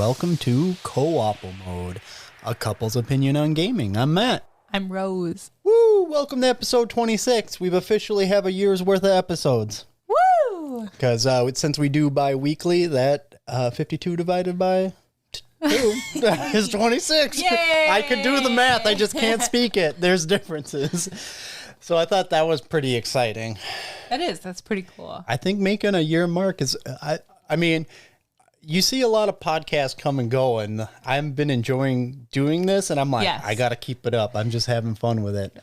welcome to Co-ople Mode, a couple's opinion on gaming. I'm Matt. I'm Rose. Woo! Welcome to episode 26. We've officially have a year's worth of episodes. Woo! Because since we do bi-weekly, that 52 divided by 2 is 26. Yay! I could do the math, I just can't speak it. There's differences. So I thought that was pretty exciting. That's pretty cool. I think making a year mark is, I mean, you see a lot of podcasts come and go, and I've been enjoying doing this, and I'm like, Yes. I got to keep it up. I'm just having fun with it.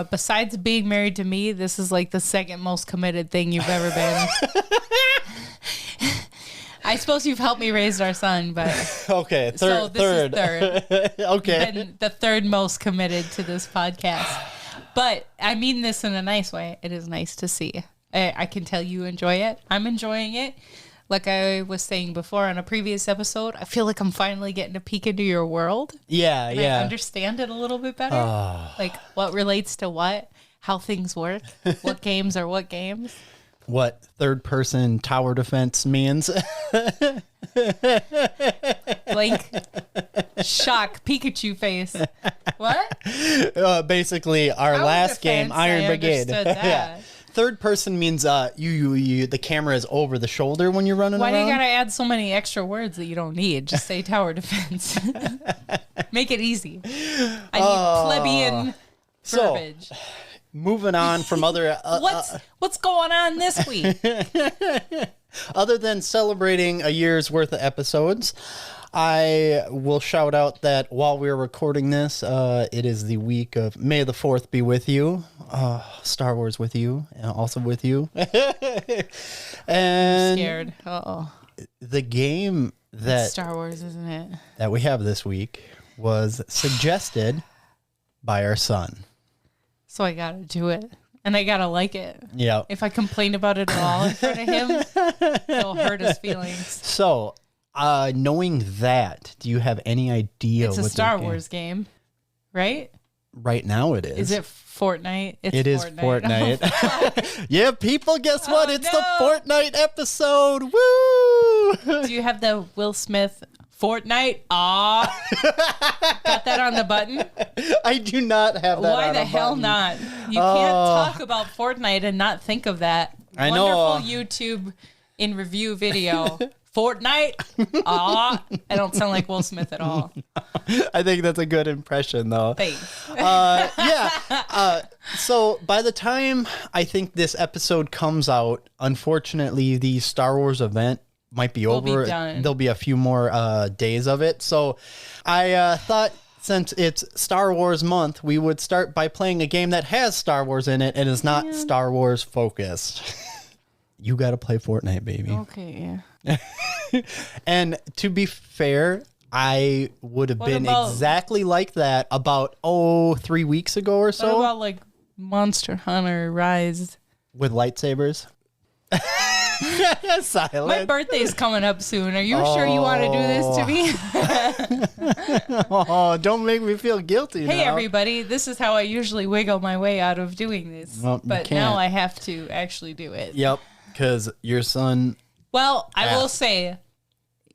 Besides being married to me, this is like the second most committed thing you've ever been. I suppose you've helped me raise our son, but Okay, third. so this is third. Okay. Been the third most committed to this podcast. But I mean this in a nice way. It is nice to see. I can tell you enjoy it. I'm enjoying it. Like I was saying before on a previous episode, I feel like I'm finally getting a peek into your world. Yeah, And yeah. I understand it a little bit better. Like what relates to what, how things work, what games are what games. What third-person tower defense means. Like shock, Pikachu face. What? Basically, our Tower last game, defense, Iron I Brigade. understood that. Third person means you the camera is over the shoulder when you're running Why do around. you gotta add so many extra words that you don't need? Just say tower defense. Make it easy. I need plebeian verbiage. Moving on from other What's going on this week? other than celebrating a year's worth of episodes, I will shout out that while we're recording this, it is the week of May the 4th be with you. Star Wars with you, and also with you. And Scared. Uh-oh. the game that Star Wars, isn't it? that we have this week was suggested by our son. So I gotta do it. And I gotta like it. Yeah. If I complain about it at all in front of him, it'll hurt his feelings. So, knowing that, do you have any idea It's a what Star the game- Wars game, right? Right now it is. Is it Fortnite? It is Fortnite. Yeah, people, guess what? It's the no. Fortnite episode. Woo! Do you have the Will Smith Fortnite? Got that on the button? I do not have that Why on the a hell button. not? You can't talk about Fortnite and not think of that. I know. Wonderful YouTube in review video. Fortnite? I don't sound like Will Smith at all. I think that's a good impression, though. Thanks. So by the time I think this episode comes out, unfortunately, the Star Wars event might be Will be over. done. There'll be a few more days of it. So I thought since it's Star Wars month, we would start by playing a game that has Star Wars in it and is not Star Wars focused. You got to play Fortnite, baby. Okay. And to be fair, I would have been about- exactly like that about 3 weeks ago or What so about like Monster Hunter Rise? with lightsabers. Silent. My birthday's coming up soon. Are you sure you want to do this to me? Oh, don't make me feel guilty. Hey, now. everybody. This is how I usually wiggle my way out of doing this. Well, you but can't. now I have to actually do it. Yep, because your son. Well, I will Ask. say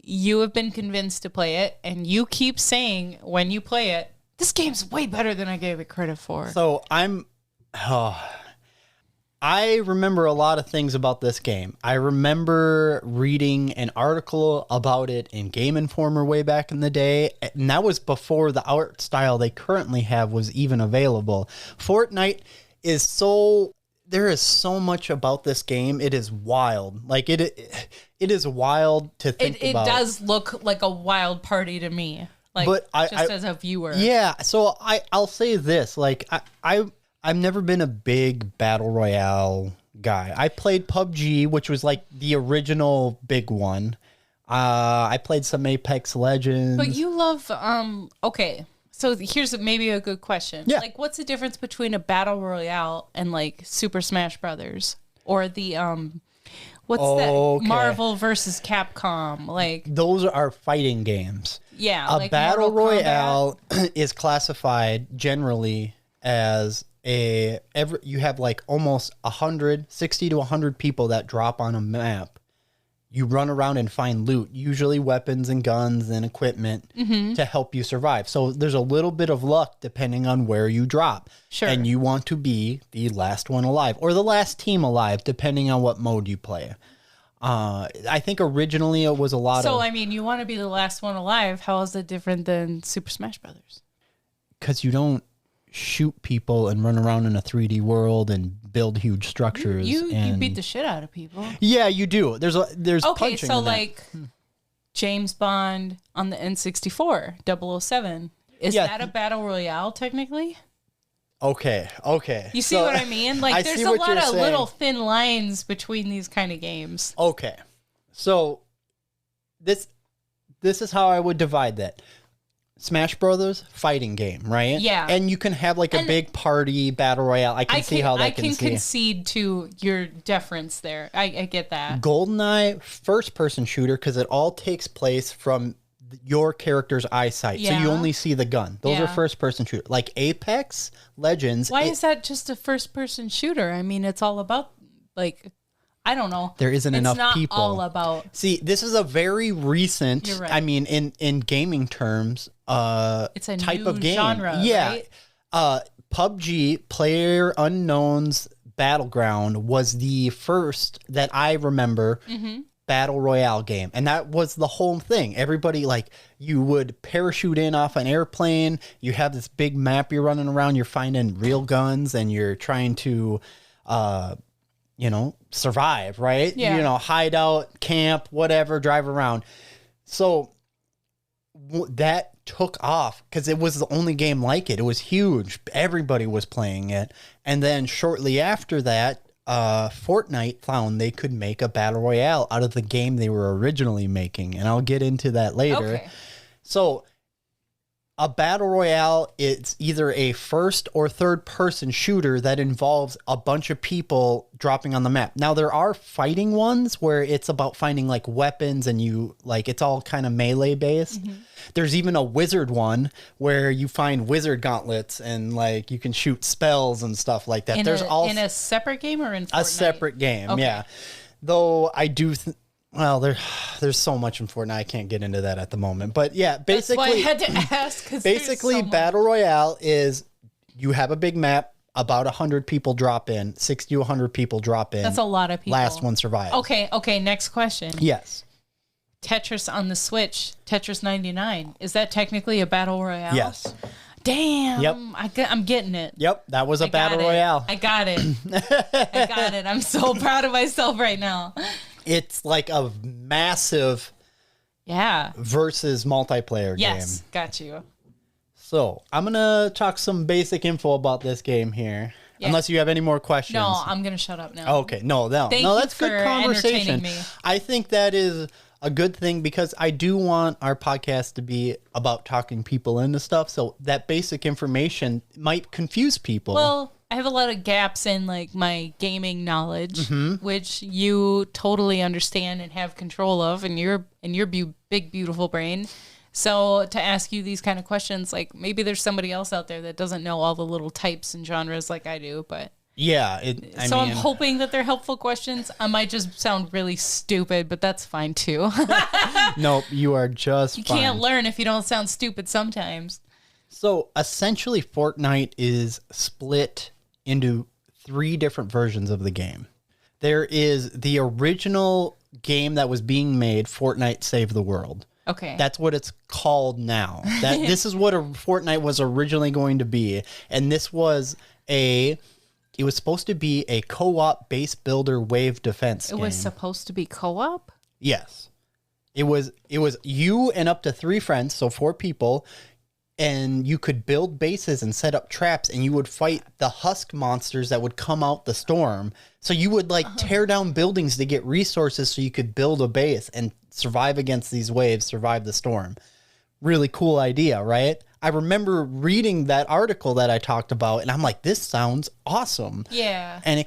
you have been convinced to play it, and you keep saying when you play it, this game's way better than I gave it credit for. So I remember a lot of things about this game. I remember reading an article about it in Game Informer way back in the day, and that was before the art style they currently have was even available. Fortnite is so... There is so much about this game. It is wild. Like, it is wild to think It about. does look like a wild party to me. Like, But as a viewer. Yeah, so I'll say this. Like, I've never been a big Battle Royale guy. I played PUBG, which was like the original big one. I played some Apex Legends. But you love, okay. So here's maybe a good question. Yeah. Like, what's the difference between a Battle Royale and like Super Smash Brothers or the what's Okay. that Marvel versus Capcom? Like, Those are fighting games. yeah, A like Battle Mortal Kombat. Royale is classified generally as you have like almost 60 to 100 people that drop on a map, you run around and find loot, usually weapons and guns and equipment to help you survive. So there's a little bit of luck depending on where you drop. Sure. And you want to be the last one alive or the last team alive, depending on what mode you play. I think originally it was a lot of... So, I mean, you want to be the last one alive. How is it different than Super Smash Brothers? Because you don't shoot people and run around in a 3D world and build huge structures. You beat the shit out of people. Yeah, you do. There's okay, punching so in that. like James Bond on the N64, 007. Is that a battle royale technically? Okay. You see what I mean? Like, there's a lot of little thin lines between these kind of games. Okay. So this is how I would divide that. Smash Brothers, fighting game, right? Yeah. And you can have like a big party battle royale. I can see how that can I can concede to your deference there. I get that. GoldenEye, first-person shooter, because it all takes place from your character's eyesight. So you only see the gun. Those are first-person shooter. Like Apex Legends. Why is that just a first-person shooter? I mean, it's all about, like... I don't know. There isn't enough people. It's not all about... See, this is a very recent, You're right. I mean, in gaming terms, it's a type new of game. genre, yeah. right? PUBG, Player Unknown's Battleground, was the first that I remember Battle Royale game. And that was the whole thing. Everybody, like, you would parachute in off an airplane. You have this big map you're running around. You're finding real guns and you're trying to... survive, right? Yeah. Hide out, camp, whatever, drive around. So that took off because it was the only game like it. It was huge. Everybody was playing it. And then shortly after that, Fortnite found they could make a battle royale out of the game they were originally making. And I'll get into that later. Okay. So a battle royale is either a first or third person shooter that involves a bunch of people dropping on the map. Now there are fighting ones where it's about finding like weapons and it's all kind of melee based. There's even a wizard one where you find wizard gauntlets and like you can shoot spells and stuff like that. In There's a separate game or in Fortnite? A separate game. Okay. Yeah. Though I do there's so much in Fortnite. I can't get into that at the moment. But yeah, basically, that's why I had to ask. Basically, Battle Royale is you have a big map, about 100 people drop in, 60 to 100 people drop in. That's a lot of people. Last one survives. Okay, next question. Yes. Tetris on the Switch, Tetris 99. Is that technically a Battle Royale? Yes. Damn. Yep. I'm getting it. Yep, that was a Battle Royale. I got it. I got it. I'm so proud of myself right now. It's like a massive versus multiplayer game. Yes, got you. So I'm going to talk some basic info about this game here. Yeah. Unless you have any more questions. No, I'm going to shut up now. Okay, no, Thank you that's for good conversation. entertaining me. I think that is a good thing because I do want our podcast to be about talking people into stuff. So that basic information might confuse people. Well, I have a lot of gaps in like my gaming knowledge, which you totally understand and have control of, and your big beautiful brain. So to ask you these kind of questions, like maybe there's somebody else out there that doesn't know all the little types and genres like I do, but yeah. I'm hoping that they're helpful questions. I might just sound really stupid, but that's fine too. Nope, you are just You fine. can't learn if you don't sound stupid sometimes. So essentially Fortnite is split into 3 different versions of the game. There is the original game that was being made, Fortnite Save the World. Okay. That's what it's called now. This is what a Fortnite was originally going to be. And this was it was supposed to be a co-op base builder wave defense game. It was supposed to be co-op? Yes. It was you and up to 3 friends, so 4 people, and you could build bases and set up traps, and you would fight the husk monsters that would come out the storm. So you would tear down buildings to get resources so you could build a base and survive against these waves, survive the storm. Really cool idea, right? I remember reading that article that I talked about, and I'm like, this sounds awesome. Yeah. And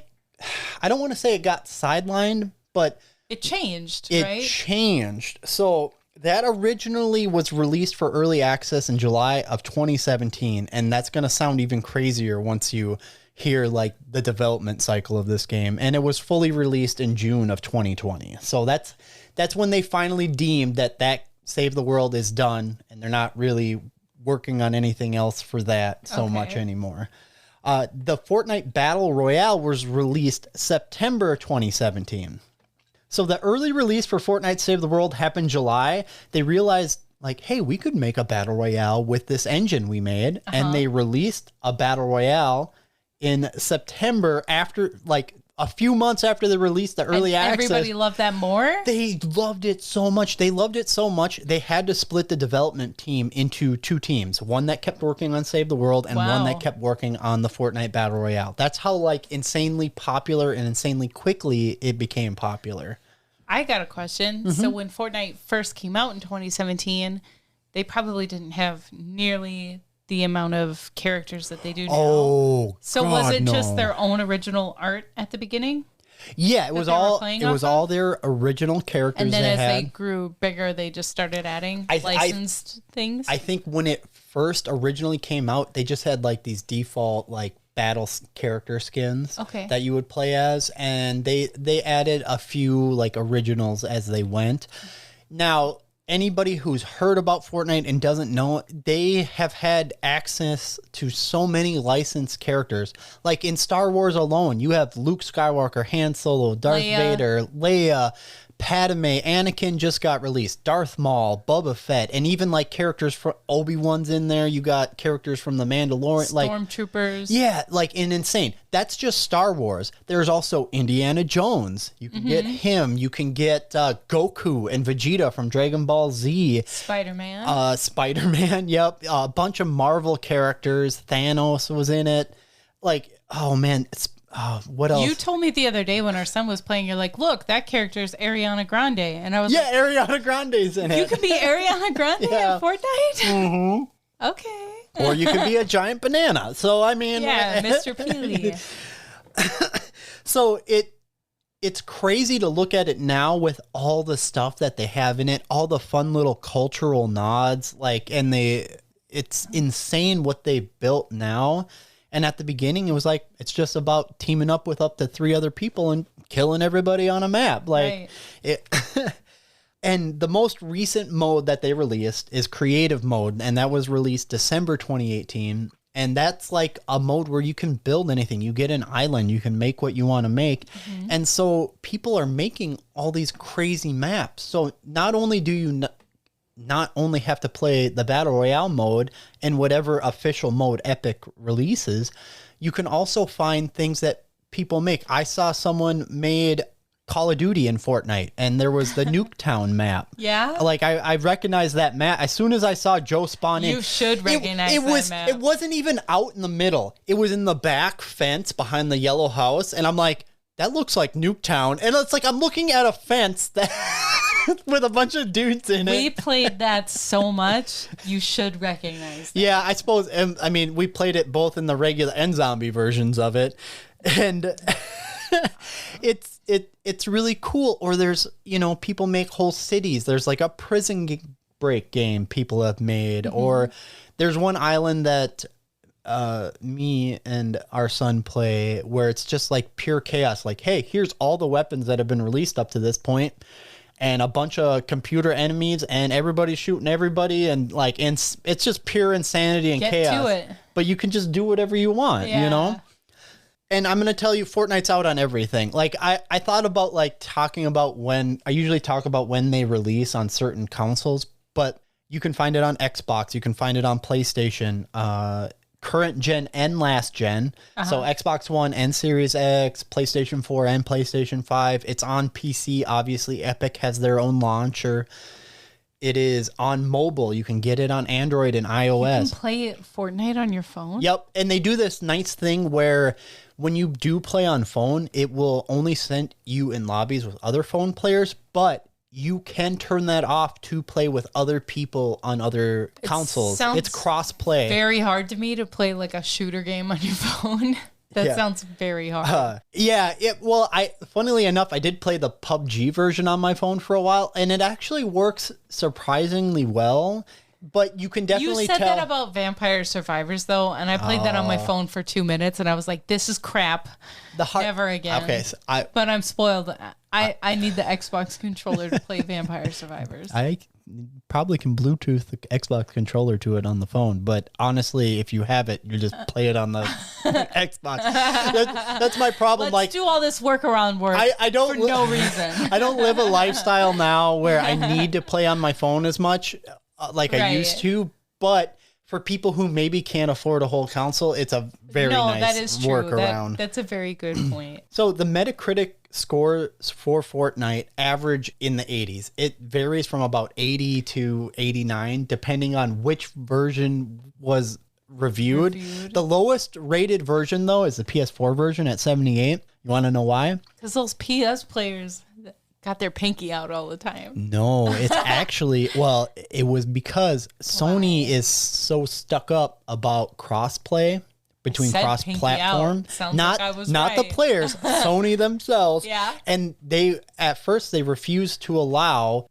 I don't want to say it got sidelined, but it changed, It right? changed. So that originally was released for early access in July of 2017, and that's going to sound even crazier once you hear the development cycle of this game. And it was fully released in June of 2020. So that's that's when they finally deemed that Save the World is done, and they're not really working on anything else for that so much anymore. The Fortnite Battle Royale was released September 2017. So the early release for Fortnite Save the World happened July. They realized, like, hey, we could make a Battle Royale with this engine we made. And they released a Battle Royale in September after, like, a few months after they released the early access. Everybody loved that more? They loved it so much. They loved it so much, they had to split the development team into 2 teams. One that kept working on Save the World and one that kept working on the Fortnite Battle Royale. That's how, like, insanely popular and insanely quickly it became popular. I got a question. So when Fortnite first came out in 2017, they probably didn't have nearly the amount of characters that they do now. Oh, so God, was it no. just their own original art at the beginning? Yeah, it was all their original characters. And then they as had. they grew bigger, they just started adding licensed things. I think when it first originally came out, they just had like these default like battle character skins that you would play as, and they added a few like originals as they went. Now, anybody who's heard about Fortnite and doesn't know, they have had access to so many licensed characters. Like in Star Wars alone, you have Luke Skywalker, Han Solo, Darth Vader, Leia, Padme, Anakin just got released, Darth Maul, Boba Fett, and even like characters from Obi-Wan's in there. You got characters from The Mandalorian, like Stormtroopers. Yeah, like insane. That's just Star Wars. There's also Indiana Jones. You can get him. You can get Goku and Vegeta from Dragon Ball Z. Spider-Man. Spider-Man, yep. A bunch of Marvel characters. Thanos was in it. Like, oh man, what else? You told me the other day when our son was playing, you're like, look, that character is Ariana Grande. And I was like, Ariana Grande's in it. You could be Ariana Grande in Fortnite? Mm-hmm. Okay. Or you could be a giant banana. So, I mean. Yeah, Mr. Peely. So, it's crazy to look at it now with all the stuff that they have in it, all the fun little cultural nods, like, and it's insane what they built now. And at the beginning, it was like, it's just about teaming up with up to 3 other people and killing everybody on a map. Like, and the most recent mode that they released is creative mode. And that was released December 2018. And that's like a mode where you can build anything. You get an island, you can make what you want to make. And so people are making all these crazy maps. So not only do you not only have to play the Battle Royale mode and whatever official mode Epic releases, you can also find things that people make. I saw someone made Call of Duty in Fortnite, and there was the Nuketown map. Yeah? Like, I recognized that map. As soon as I saw Joe spawn in. You should recognize that map. It wasn't even out in the middle. It was in the back fence behind the yellow house, and I'm like, that looks like Nuketown. And it's like, I'm looking at a fence that... with a bunch of dudes in it. We played that so much, you should recognize that. Yeah, I suppose. I mean, we played it both in the regular and zombie versions of it. And it's really cool. Or there's, people make whole cities. There's like a prison break game people have made. Or there's one island that me and our son play where it's just like pure chaos. Like, hey, here's all the weapons that have been released up to this point. And a bunch of computer enemies, and everybody's shooting everybody, and like, it's just pure insanity and chaos. Get to it. But you can just do whatever you want, And I'm gonna tell you, Fortnite's out on everything. Like, I thought about like talking about when I usually talk about when they release on certain consoles, but you can find it on Xbox, you can find it on PlayStation, current gen and last gen. So Xbox One and Series X, PlayStation 4 and PlayStation 5. It's on PC. Obviously, Epic has their own launcher. It is on mobile. You can get it on Android and iOS. You can play Fortnite on your phone? Yep. And they do this nice thing where when you do play on phone, it will only send you in lobbies with other phone players, but you can turn that off to play with other people on other consoles. It's cross-play. Very hard to me to play like a shooter game on your phone. That sounds very hard. Funnily enough, I did play the PUBG version on my phone for a while, and it actually works surprisingly well. But you can definitely tell. You said that about Vampire Survivors, though, and I played that on my phone for 2 minutes, and I was like, this is crap. Never again. Okay. But I'm spoiled. I need the Xbox controller to play Vampire Survivors. I probably can Bluetooth the Xbox controller to it on the phone, but honestly, if you have it, you just play it on the Xbox. That's my problem. Let's do all this workaround work I don't for no reason. I don't live a lifestyle now where I need to play on my phone as much I used to, but for people who maybe can't afford a whole console, it's a very nice that is true. workaround. That's a very good point. So the Metacritic score for Fortnite average in the 80s. It varies from about 80 to 89, depending on which version was reviewed. The lowest rated version, though, is the PS4 version at 78. You want to know why? Because those PS players got their pinky out all the time. No, it's actually, well, it was because Sony is so stuck up about crossplay between cross-platform. Not not the players, Sony themselves. Yeah. And at first they refused to allow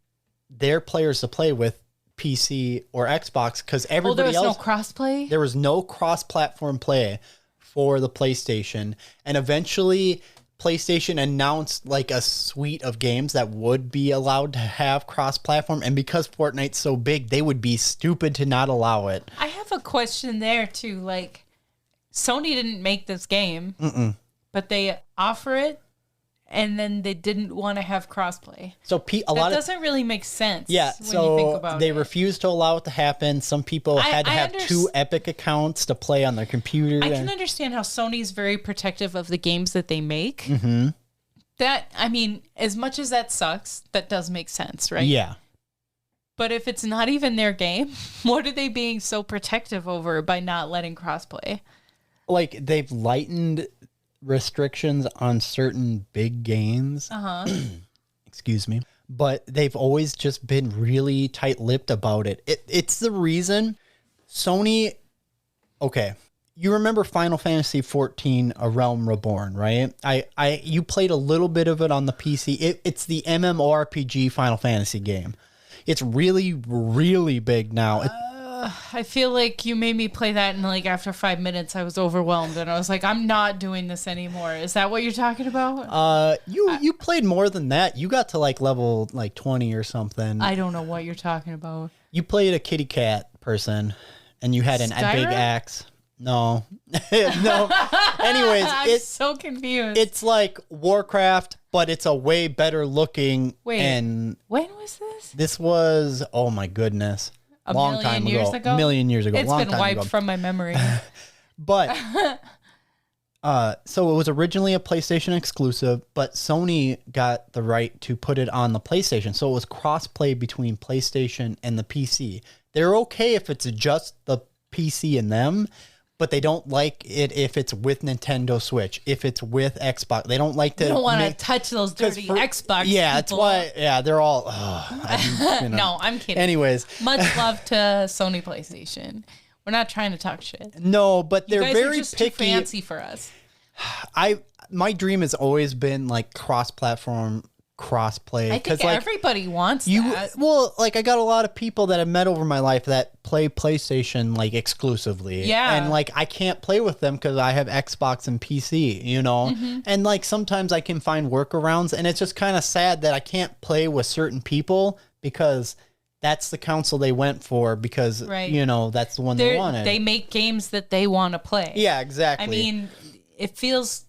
their players to play with PC or Xbox because everybody else. There was no crossplay? There was no cross-platform play for the PlayStation. And eventually PlayStation announced like a suite of games that would be allowed to have cross-platform, and because Fortnite's so big, they would be stupid to not allow it. I have a question there too. Like, Sony didn't make this game, but they offer it, and then they didn't want to have crossplay. So that doesn't really make sense. Yeah, when so you think about they it. refused to allow it to happen. Some people had to have two Epic accounts to play on their computer. I can understand how Sony's very protective of the games that they make. Mm-hmm. That, I mean, as much as that sucks, that does make sense, right? Yeah. But if it's not even their game, what are they being so protective over by not letting crossplay? Like, they've lightened restrictions on certain big games. Excuse me. But they've always just been really tight-lipped about it. It's the reason Sony... Okay. You remember Final Fantasy XIV, A Realm Reborn, right? You played a little bit of it on the PC. It's the MMORPG Final Fantasy game. It's really, really big now. I feel like you made me play that, and like after 5 minutes, I was overwhelmed, and I was like, "I'm not doing this anymore." Is that what you're talking about? You played more than that. You got to like level like 20 or something. I don't know what you're talking about. You played a kitty cat person, and you had a big axe. No, no. Anyways, I'm so confused. It's like Warcraft, but it's a way better looking. Wait, and when was this? This was, oh my goodness. A million years ago? A million years ago. It's been wiped from my memory. But, so it was originally a PlayStation exclusive, but Sony got the right to put it on the PlayStation. So it was cross-play between PlayStation and the PC. They're okay if it's just the PC and them, but they don't like it if it's with Nintendo Switch, if it's with Xbox. They don't like to... They don't want to touch those dirty Xbox Yeah, people. That's why... Yeah, they're all... No, I'm kidding. Anyways. Much love to Sony PlayStation. We're not trying to talk shit. No, but they're you guys very are just picky. Too fancy for us. My dream has always been like cross-platform cross-play. I think like, everybody wants that. Well, like I got a lot of people that I've met over my life that play PlayStation like exclusively. Yeah. And like I can't play with them because I have Xbox and PC, you know? Mm-hmm. And like sometimes I can find workarounds, and it's just kind of sad that I can't play with certain people because that's the console they went for because, you know, that's the one they wanted. They make games that they want to play. Yeah, exactly. I mean, it feels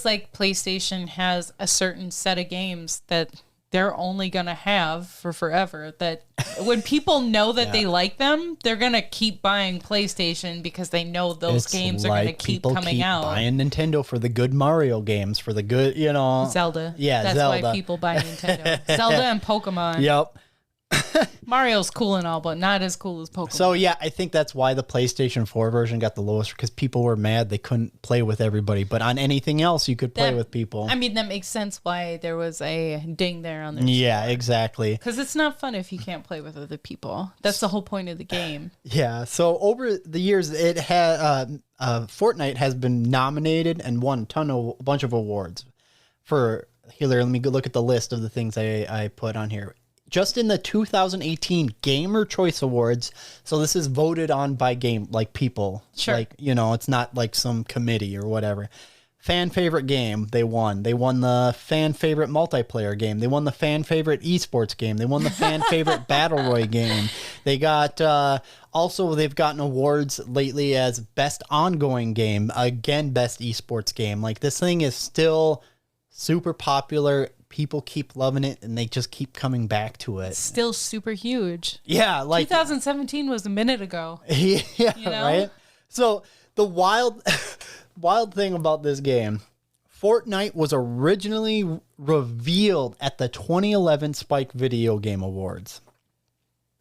like PlayStation has a certain set of games that they're only going to have for forever. That when people know that they like them, they're going to keep buying PlayStation because they know those games are going to keep coming out. Buying Nintendo for the good Mario games, for the good, you know. Zelda. Yeah, that's Zelda. why people buy Nintendo. Zelda and Pokemon. Yep. Mario's cool and all, but not as cool as Pokemon. So yeah, I think that's why the PlayStation 4 version got the lowest, because people were mad they couldn't play with everybody. But on anything else, you could play with people. I mean, that makes sense why there was a ding there on their Yeah, exactly. Because it's not fun if you can't play with other people. That's the whole point of the game. Yeah. So over the years, it had Fortnite has been nominated and won a bunch of awards. Here, let me go look at the list of the things I put on here. Just in the 2018 Gamer Choice Awards, so this is voted on by people. Sure. Like, you know, it's not like some committee or whatever. fan favorite game, they won. They won the fan favorite multiplayer game. They won the fan favorite esports game. They won the fan favorite Battle Royale game. They got, also they've gotten awards lately as best ongoing game. Again, best esports game. Like, this thing is still super popular. People keep loving it, and they just keep coming back to it. Still super huge. Yeah, like 2017 was a minute ago. Yeah, you know? Right? So the wild thing about this game, Fortnite was originally revealed at the 2011 Spike Video Game Awards.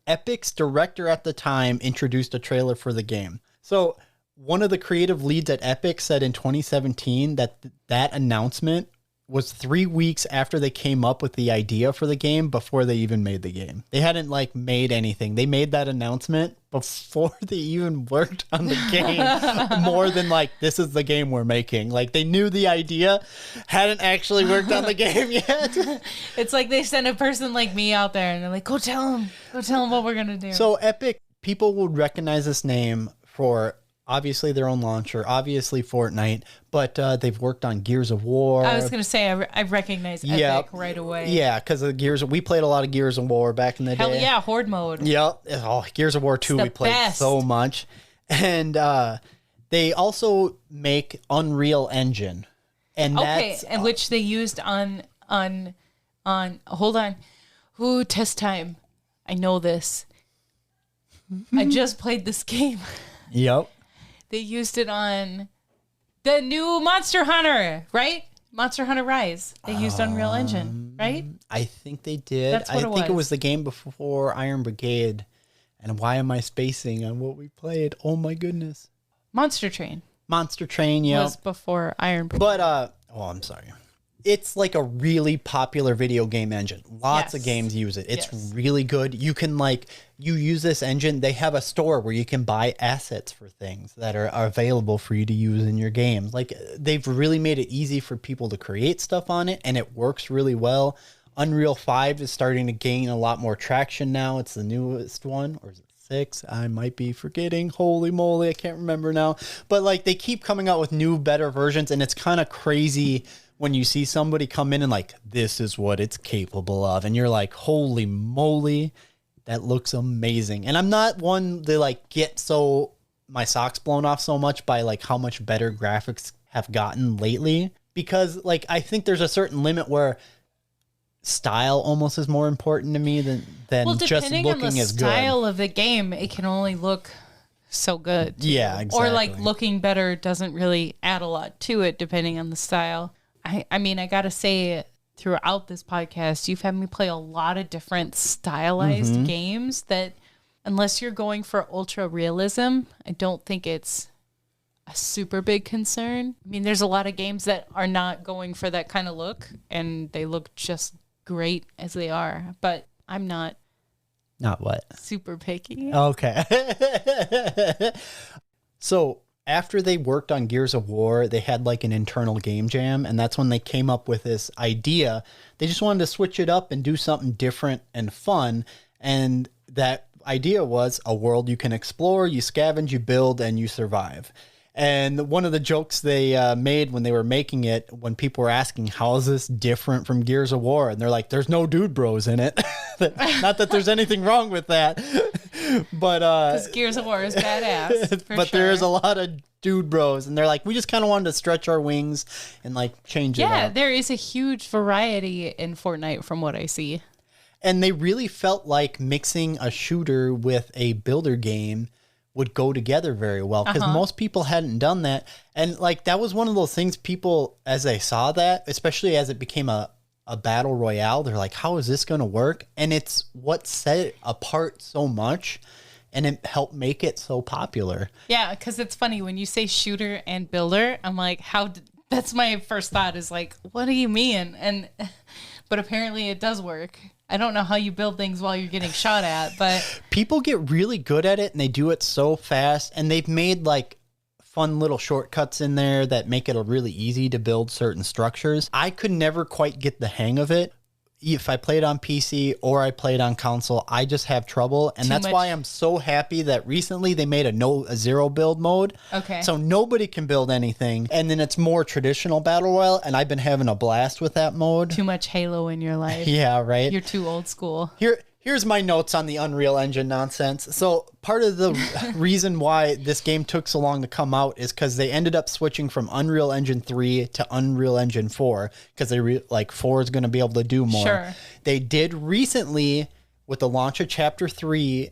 Epic's director at the time introduced a trailer for the game. So one of the creative leads at Epic said in 2017 that that announcement was 3 weeks after they came up with the idea for the game, before they even made the game. They hadn't like made anything. They made that announcement before they even worked on the game. More than like, this is the game we're making. Like, they knew the idea, hadn't actually worked on the game yet. It's like they send a person like me out there and they're like, go tell them what we're going to do. So Epic, people would recognize this name for obviously their own launcher, obviously Fortnite, but they've worked on Gears of War. I was going to say, I recognize Epic right away. Yeah, because of we played a lot of Gears of War back in the day. Hell yeah, Horde mode. Yep. Oh, Gears of War 2 we played best. so much. And they also make Unreal Engine. And that's, and which they used on hold on. Ooh, test time. I know this. I just played this game. Yep. They used it on the new Monster Hunter, right? Monster Hunter Rise. They used Unreal Engine, right? I think they did. That's what I think it was the game before Iron Brigade. And why am I spacing on what we played? Oh my goodness. Monster Train. Monster Train, yeah. Was before Iron Brigade. But I'm sorry. It's like a really popular video game engine. Lots of Yes. games use it. It's Yes. really good. You can you use this engine. They have a store where you can buy assets for things that are available for you to use in your games. Like, they've really made it easy for people to create stuff on it, and it works really well. Unreal 5 is starting to gain a lot more traction now. It's the newest one, or is it 6? I might be forgetting. Holy moly, I can't remember now. But like, they keep coming out with new, better versions, and it's kind of crazy when you see somebody come in and like, this is what it's capable of. And you're like, holy moly, that looks amazing. And I'm not one to like get my socks blown off so much by like how much better graphics have gotten lately, because like, I think there's a certain limit where style almost is more important to me than just looking on the as good. style of the game, it can only look so good. Yeah, exactly. Or like, looking better doesn't really add a lot to it, depending on the style. I mean, I gotta say, throughout this podcast, you've had me play a lot of different stylized games that, unless you're going for ultra realism, I don't think it's a super big concern. I mean, there's a lot of games that are not going for that kind of look, and they look just great as they are, but I'm not what? super picky. Okay. So after they worked on Gears of War, they had like an internal game jam, and that's when they came up with this idea. They just wanted to switch it up and do something different and fun. And that idea was a world you can explore, you scavenge, you build, and you survive. And one of the jokes they made when they were making it, when people were asking, how is this different from Gears of War? And they're like, there's no dude bros in it. Not that there's anything wrong with that. But Because Gears of War is badass. but there's a lot of dude bros. And they're like, we just kind of wanted to stretch our wings and like change it up. Yeah, there is a huge variety in Fortnite from what I see. And they really felt like mixing a shooter with a builder game would go together very well, because most people hadn't done that. And like, that was one of those things people, as they saw that, especially as it became a battle royale, they're like, how is this going to work? And it's what set it apart so much, and it helped make it so popular. Yeah, because it's funny when you say shooter and builder, I'm like, that's my first thought is like, what do you mean? But apparently it does work. I don't know how you build things while you're getting shot at, but people get really good at it, and they do it so fast, and they've made like fun little shortcuts in there that make it really easy to build certain structures. I could never quite get the hang of it. if I played on PC or I played on console, I just have trouble. And that's why I'm so happy that recently they made a zero build mode. Okay. So nobody can build anything. And then it's more traditional Battle Royale. And I've been having a blast with that mode. Too much Halo in your life. Yeah, right. You're too old school. Here's my notes on the Unreal Engine nonsense. So part of the reason why this game took so long to come out is because they ended up switching from Unreal Engine 3 to Unreal Engine 4 because they 4 is going to be able to do more. Sure. They did recently, with the launch of Chapter 3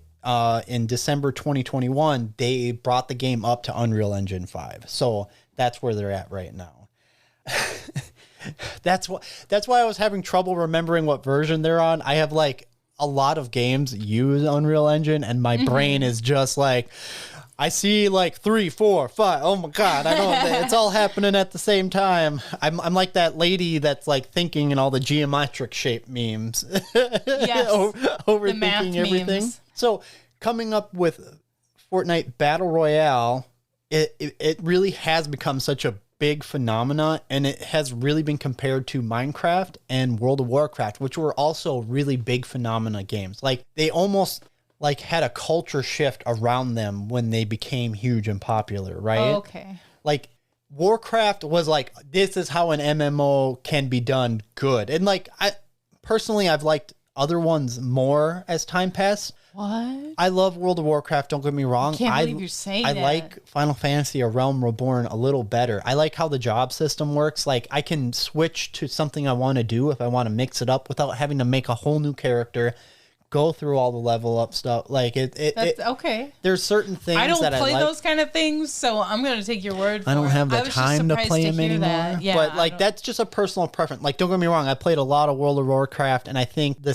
in December 2021, they brought the game up to Unreal Engine 5. So that's where they're at right now. That's why I was having trouble remembering what version they're on. I have a lot of games use Unreal Engine, and my brain is just I see 3, 4, 5. Oh my God. It's all happening at the same time. I'm like that lady that's thinking in all the geometric shape memes. Yes. Overthinking everything. Memes. So coming up with Fortnite Battle Royale, it really has become such a big phenomena, and it has really been compared to Minecraft and World of Warcraft, which were also really big phenomena games. They almost had a culture shift around them when they became huge and popular, right? Oh, okay. Warcraft was this is how an MMO can be done good. And I've liked other ones more as time passed. What? I love World of Warcraft, don't get me wrong. I can't believe you're saying that. I like Final Fantasy A Realm Reborn a little better. I like how the job system works. I can switch to something I want to do if I want to mix it up without having to make a whole new character, go through all the level up stuff. That's okay. There's certain things I don't that play I like. those kind of things, so I'm going to take your word for it. I don't have the time to play them anymore. That. Yeah, but that's just a personal preference. Don't get me wrong. I played a lot of World of Warcraft, and I think the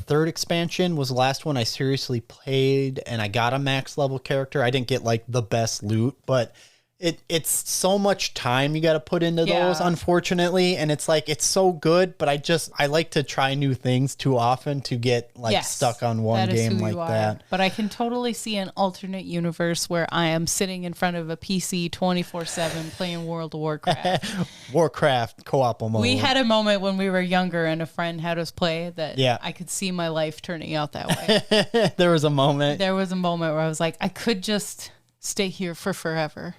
third expansion was the last one I seriously played, and I got a max level character. I didn't get the best loot, but it's so much time you got to put into those, unfortunately. And it's it's so good, but I like to try new things too often to get stuck on one game like that. But I can totally see an alternate universe where I am sitting in front of a PC 24/7 playing World of Warcraft. Warcraft co-op mode. We had a moment when we were younger and a friend had us play that I could see my life turning out that way. There was a moment where I was I could just stay here for forever.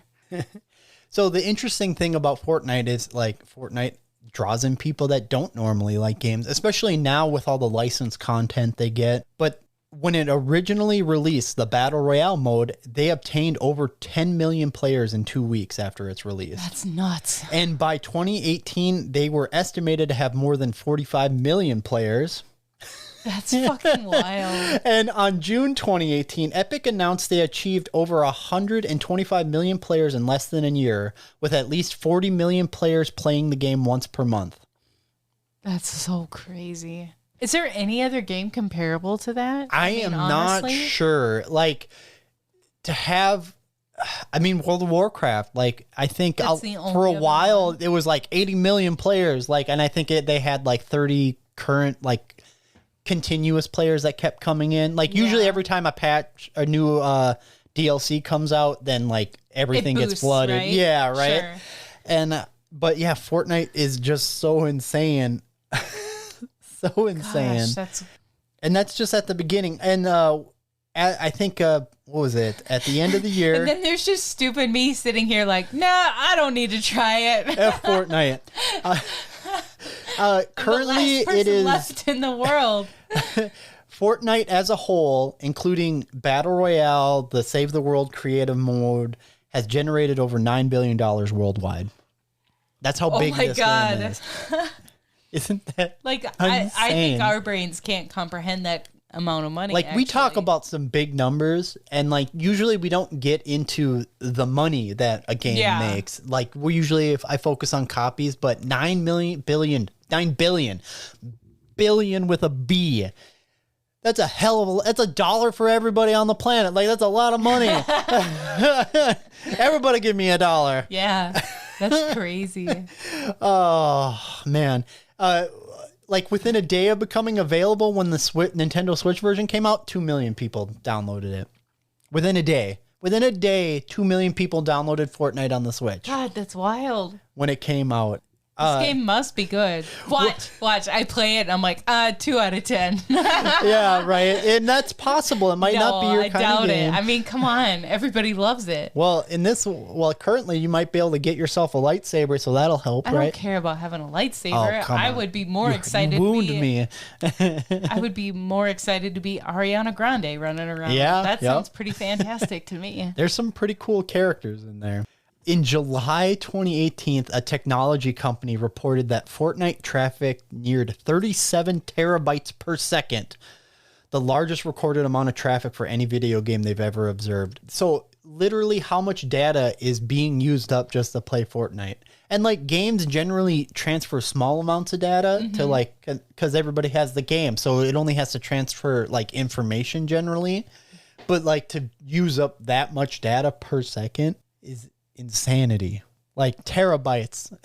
So the interesting thing about Fortnite is Fortnite draws in people that don't normally like games, especially now with all the licensed content they get. But when it originally released, the Battle Royale mode, they obtained over 10 million players in 2 weeks after its release. That's nuts. And by 2018, they were estimated to have more than 45 million players. That's fucking wild. And on June 2018, Epic announced they achieved over 125 million players in less than a year, with at least 40 million players playing the game once per month. That's so crazy. Is there any other game comparable to that? I am not sure. To have... World of Warcraft, I think for a while, it was 80 million players, and I think they had 30 current, continuous players that kept coming in. Usually every time a new DLC comes out, then everything gets flooded. Right? Yeah, right. Sure. And but Fortnite is just so insane. So insane. Gosh, and that's just at the beginning. And I think what was it? At the end of the year. And then there's just stupid me sitting here nah, I don't need to try it. Fortnite. Currently, it is left in the world. Fortnite as a whole, including Battle Royale, the Save the World creative mode, has generated over $9 billion worldwide. That's how big this game is. Isn't that I think our brains can't comprehend that amount of money. We talk about some big numbers, and usually we don't get into the money that a game makes. We usually, if I focus on copies, but 9 billion with a B. That's a hell of that's a dollar for everybody on the planet. That's a lot of money. Everybody give me $1. Yeah, that's crazy. Oh man. Within a day of becoming available, when the Nintendo Switch version came out, 2 million people downloaded it. Within a day, 2 million people downloaded Fortnite on the Switch. God, that's wild. When it came out. This game must be good. Watch. I play it and I'm like, 2 out of 10. Yeah, right. And that's possible. It might not be your kind of game. I mean, come on. Everybody loves it. Well, currently you might be able to get yourself a lightsaber, so that'll help, I right? don't care about having a lightsaber. I would be more excited. You wound me. I would be more excited to be Ariana Grande running around. Yeah, that sounds pretty fantastic to me. There's some pretty cool characters in there. In July 2018, a technology company reported that Fortnite traffic neared 37 terabytes per second, the largest recorded amount of traffic for any video game they've ever observed. So literally how much data is being used up just to play Fortnite. And like games generally transfer small amounts of data to like, because everybody has the game. So it only has to transfer like information generally. But like to use up that much data per second is insanity. Like terabytes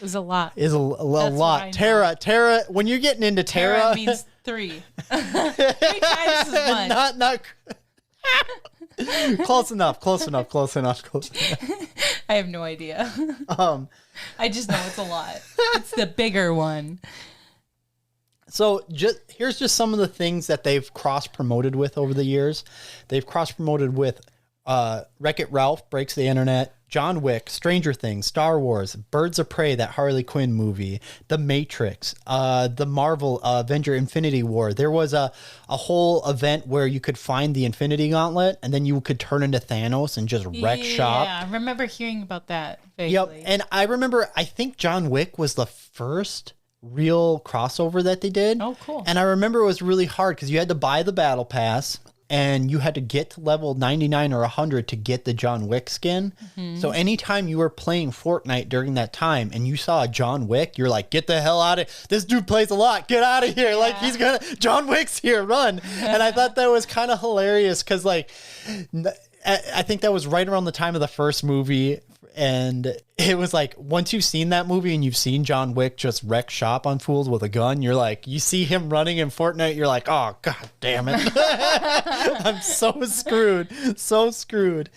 is a lot. Is a lot. Tera. When you're getting into Tera means 3. 3 times as much. Not. Close enough. I have no idea. I just know it's a lot. It's the bigger one. So here's just some of the things that they've cross-promoted with over the years. They've cross-promoted with Wreck-It Ralph Breaks the Internet, John Wick, Stranger Things, Star Wars, Birds of Prey, that Harley Quinn movie, The Matrix, the Marvel Avenger Infinity War. There was a whole event where you could find the Infinity Gauntlet and then you could turn into Thanos and just wreck shop. Yeah, I remember hearing about that vaguely. Yep, and I think John Wick was the first real crossover that they did. Oh, cool. And I remember it was really hard because you had to buy the battle pass and you had to get to level 99 or 100 to get the John Wick skin. So anytime you were playing Fortnite during that time and you saw a John Wick, you're like, get the hell out of this dude plays a lot, get out of here. Yeah. Like John Wick's here, run. And I thought that was kind of hilarious because like I think that was right around the time of the first movie. And it was like, once you've seen that movie and you've seen John Wick just wreck shop on fools with a gun, you're like, you see him running in Fortnite, you're like, oh, God damn it. I'm so screwed. So screwed.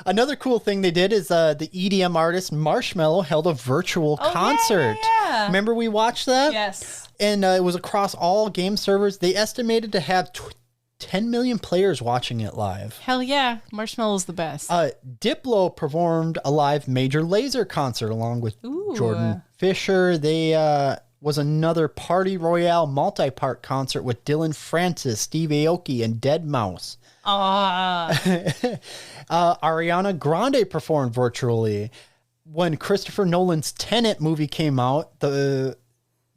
Another cool thing they did is the EDM artist Marshmello held a virtual concert. Yeah. Remember we watched that? Yes. And it was across all game servers. They estimated to have 10 million players watching it live. Hell yeah. Marshmello's the best. Diplo performed a live Major Lazer concert along with Jordan Fisher. They was another Party Royale multi-part concert with Dylan Francis, Steve Aoki, and Deadmau5. Ariana Grande performed virtually. When Christopher Nolan's Tenet movie came out,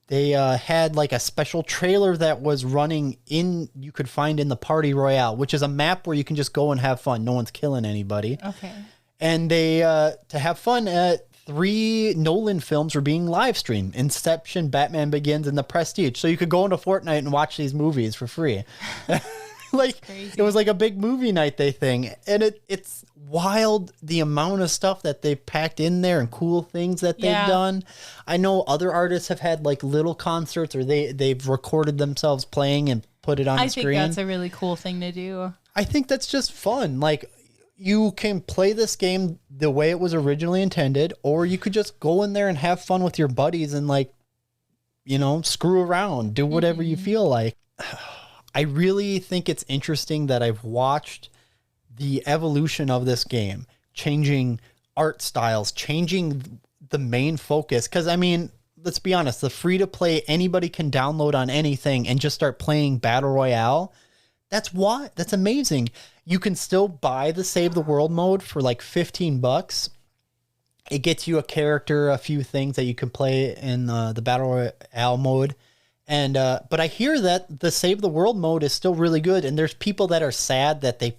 they had like a special trailer that was running you could find in the Party Royale, which is a map where you can just go and have fun. No one's killing anybody. Okay. And they, to have fun, 3 Nolan films were being live streamed: Inception, Batman Begins, and The Prestige. So you could go into Fortnite and watch these movies for free. Like it was like a big movie night thing. And it's wild the amount of stuff that they've packed in there and cool things that they've done. I know other artists have had like little concerts or they've recorded themselves playing and put it on the screen. I think that's a really cool thing to do. I think that's just fun. Like you can play this game the way it was originally intended, or you could just go in there and have fun with your buddies and like, screw around, do whatever you feel like. I really think it's interesting that I've watched the evolution of this game, changing art styles, changing the main focus. Because, I mean, let's be honest, the free-to-play, anybody can download on anything and just start playing Battle Royale. That's amazing. You can still buy the Save the World mode for like $15. It gets you a character, a few things that you can play in the Battle Royale mode. And but I hear that the Save the World mode is still really good, and there's people that are sad that they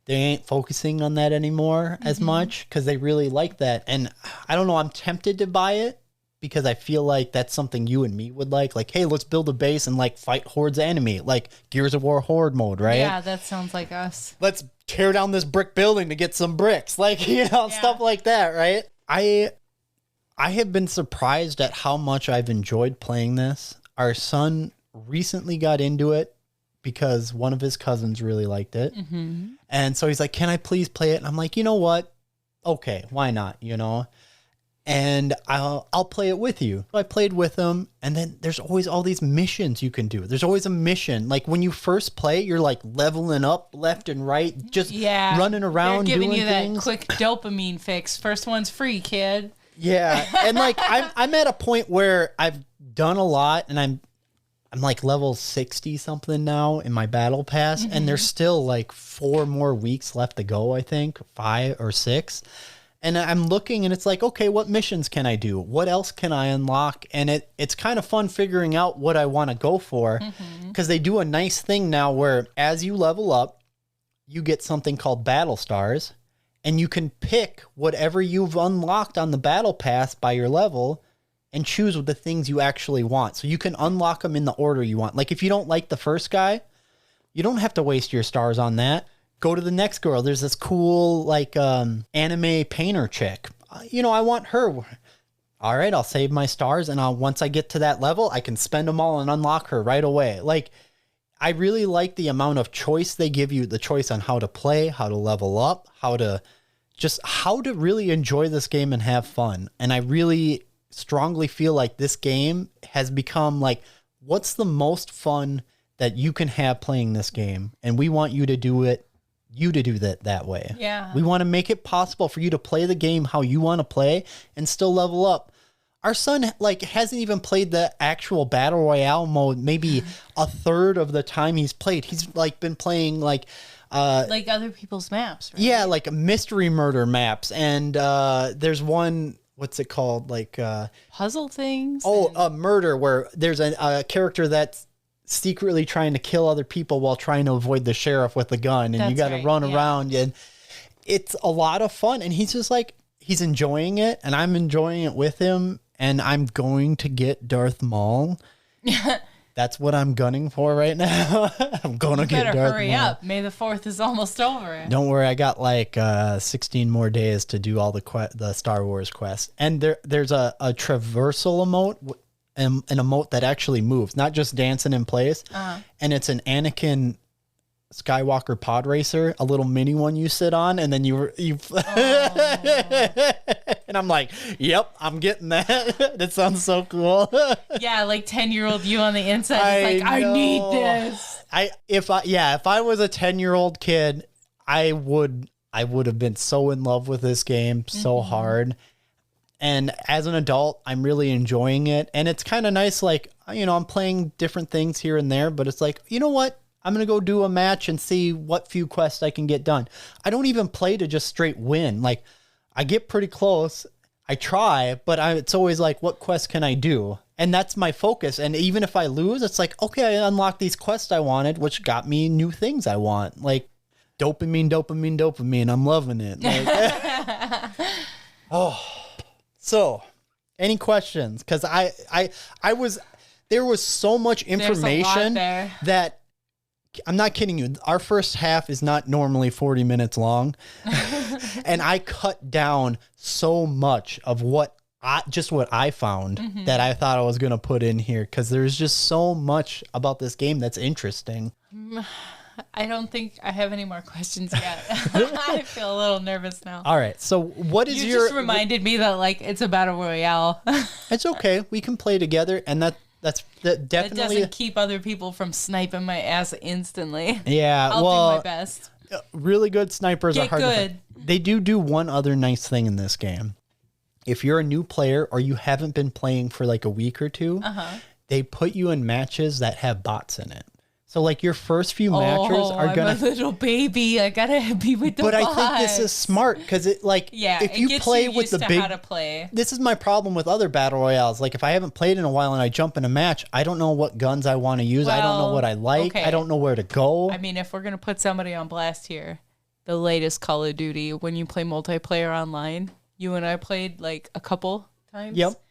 ain't focusing on that anymore as much because they really like that. And I don't know, I'm tempted to buy it because I feel like that's something you and me would like. Like, hey, let's build a base and like fight hordes of enemy, like Gears of War horde mode, right? Yeah, that sounds like us. Let's tear down this brick building to get some bricks, like stuff like that, right? I have been surprised at how much I've enjoyed playing this. Our son recently got into it because one of his cousins really liked it. And so he's like, can I please play it? And I'm like, you know what? Okay, why not? and I'll play it with you. I played with him, and then there's always all these missions you can do. There's always a mission. Like when you first play, you're like leveling up left and right, just running around, they're giving doing you things. that quick dopamine fix. First one's free, kid. Yeah, and like I'm at a point where I've done a lot, and I'm like level 60 something now in my battle pass, and there's still like 4 more weeks left to go. I think 5 or 6. And I'm looking and it's like, okay, what missions can I do? What else can I unlock? And it's kind of fun figuring out what I want to go for, because they do a nice thing now where as you level up, you get something called battle stars, and you can pick whatever you've unlocked on the battle pass by your level and choose the things you actually want. So you can unlock them in the order you want. Like if you don't like the first guy, you don't have to waste your stars on that. Go to the next girl. There's this cool like anime painter chick. I want her. All right, I'll save my stars, and once I get to that level, I can spend them all and unlock her right away. Like I really like the amount of choice they give you, the choice on how to play, how to level up, how to really enjoy this game and have fun. And I really strongly feel like this game has become like, what's the most fun that you can have playing this game? And we want you to do that way. Yeah. We want to make it possible for you to play the game how you want to play and still level up. Our son like hasn't even played the actual Battle Royale mode maybe a third of the time he's played. He's like been playing like other people's maps, right? Yeah, like mystery murder maps, and there's one, what's it called? Like puzzle things. A murder where there's a character that's secretly trying to kill other people while trying to avoid the sheriff with a gun, and you got to run around, and it's a lot of fun. And he's just like, he's enjoying it, and I'm enjoying it with him. And I'm going to get Darth Maul. That's what I'm gunning for right now. I'm going to get Darth Maul. Better hurry up. May the 4th is almost over. Don't worry, I got like 16 more days to do all the Star Wars quests. And there's a traversal emote, an emote that actually moves, not just dancing in place. And it's an Anakin Skywalker pod racer, a little mini one you sit on, and then you and I'm like, yep, I'm getting that. That sounds so cool. Yeah, like 10-year-old you on the inside is like, I need this. If I was a 10-year-old kid, I would have been so in love with this game so hard. And as an adult, I'm really enjoying it. And it's kind of nice, like, I'm playing different things here and there, but it's like, you know what? I'm going to go do a match and see what few quests I can get done. I don't even play to just straight win. Like, I get pretty close. I try, but it's always like, what quest can I do? And that's my focus. And even if I lose, it's like, okay, I unlocked these quests I wanted, which got me new things I want. Like, dopamine. I'm loving it. Like, So, any questions? Because there was so much information that, I'm not kidding you, our first half is not normally 40 minutes long. And I cut down so much of what I found that I thought I was going to put in here, because there's just so much about this game that's interesting. I don't think I have any more questions yet. I feel a little nervous now. All right. So what is You just reminded me that like it's a battle royale. It's okay. We can play together, and that definitely it doesn't keep other people from sniping my ass instantly. Yeah, I'll do my best. Really good snipers are hard to good. find. They do one other nice thing in this game. If you're a new player or you haven't been playing for like a week or two, they put you in matches that have bots in it. So like your first few matches are gonna. I'm a little baby. I gotta be with the bots. But I think this is smart, because if you play with the big. How to play. This is my problem with other battle royales. Like if I haven't played in a while and I jump in a match, I don't know what guns I want to use. I don't know what I like. Okay. I don't know where to go. I mean, if we're gonna put somebody on blast here, the latest Call of Duty, when you play multiplayer online, you and I played like a couple times. Yep.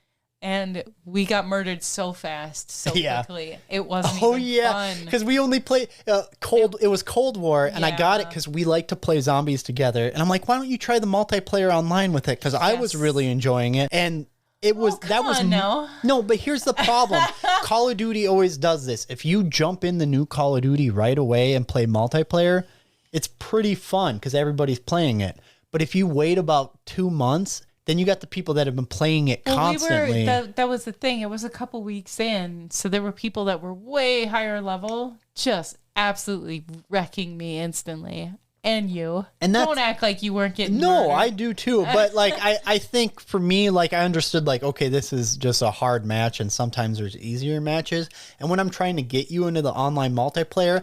And we got murdered so fast, so quickly. It wasn't even fun. Because we only played it was Cold War, and I got it because we like to play zombies together. And I'm like, why don't you try the multiplayer online with it? Because I was really enjoying it. And it was no, but here's the problem. Call of Duty always does this. If you jump in the new Call of Duty right away and play multiplayer, it's pretty fun because everybody's playing it. But if you wait about 2 months, then you got the people that have been playing it constantly. That was the thing. It was a couple weeks in, so there were people that were way higher level, just absolutely wrecking me instantly. And you. And don't act like you weren't getting murdered. I do too. But like, I think for me, like I understood like, okay, this is just a hard match and sometimes there's easier matches. And when I'm trying to get you into the online multiplayer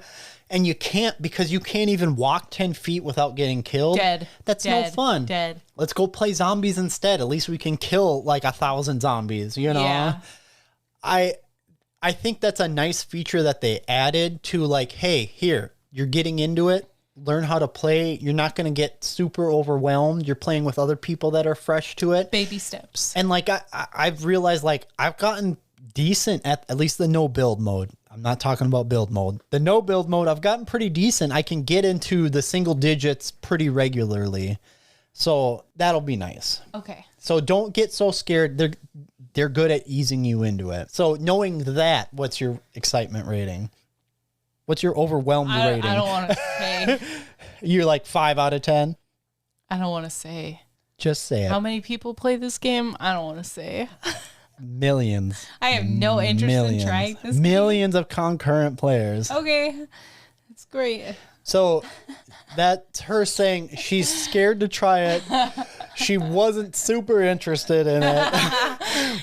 and you can't, because you can't even walk 10 feet without getting killed. That's no fun. Let's go play zombies instead. At least we can kill like 1,000 zombies, you know? Yeah. I think that's a nice feature that they added to like, hey, here, you're getting into it. Learn how to play. You're not going to get super overwhelmed. You're playing with other people that are fresh to it. Baby steps. And like I've realized like I've gotten decent at least the no build mode. I'm not talking about build mode. The no build mode, I've gotten pretty decent. I can get into the single digits pretty regularly. So that'll be nice. Okay. So don't get so scared. They're good at easing you into it. So knowing that, what's your excitement rating? What's your overwhelmed rating? I don't want to say. You're like 5 out of 10? I don't want to say. Just say it. How many people play this game? I don't want to say. Millions. I have no interest in trying this Millions of concurrent players. Okay. That's great. So that's her saying she's scared to try it. She wasn't super interested in it,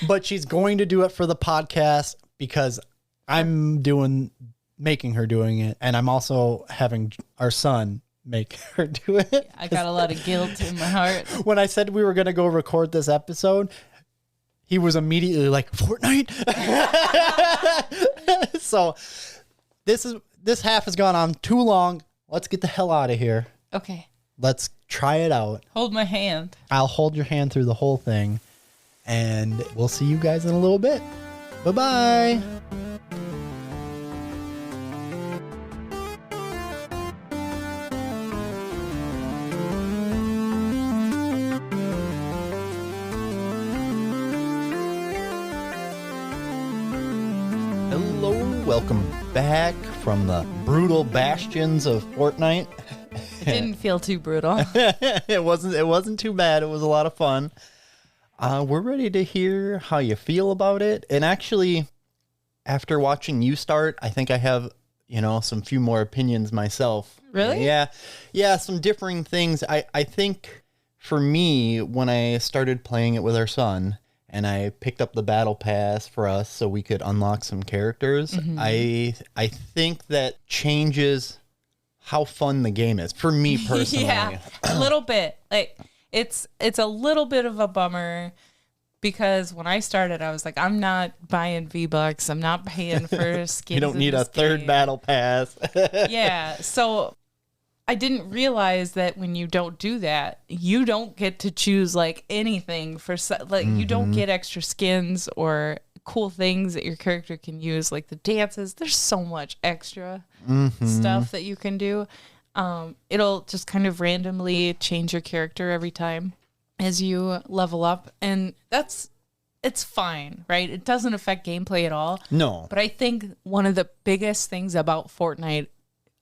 but she's going to do it for the podcast because I'm making her doing it, and I'm also having our son make her do it. I got a lot of guilt in my heart. When I said we were going to go record this episode, he was immediately like, Fortnite? So this half has gone on too long. Let's get the hell out of here. Okay. Let's try it out. Hold my hand. I'll hold your hand through the whole thing, and we'll see you guys in a little bit. Bye-bye. Welcome back from the brutal bastions of Fortnite. It didn't feel too brutal. It wasn't too bad. It was a lot of fun. We're ready to hear how you feel about it. And actually, after watching you start, I think I have, some few more opinions myself. Really? Yeah, some differing things. I think for me, when I started playing it with our son, and I picked up the battle pass for us so we could unlock some characters. Mm-hmm. I think that changes how fun the game is for me personally. Yeah, a little bit. Like it's a little bit of a bummer because when I started, I was like, I'm not buying V-Bucks. I'm not paying for skins. You don't need a third battle pass. Yeah, so I didn't realize that when you don't do that, you don't get to choose like anything for you don't get extra skins or cool things that your character can use, like the dances. There's so much extra stuff that you can do. It'll just kind of randomly change your character every time as you level up, and it's fine, right? It doesn't affect gameplay at all. No. But I think one of the biggest things about Fortnite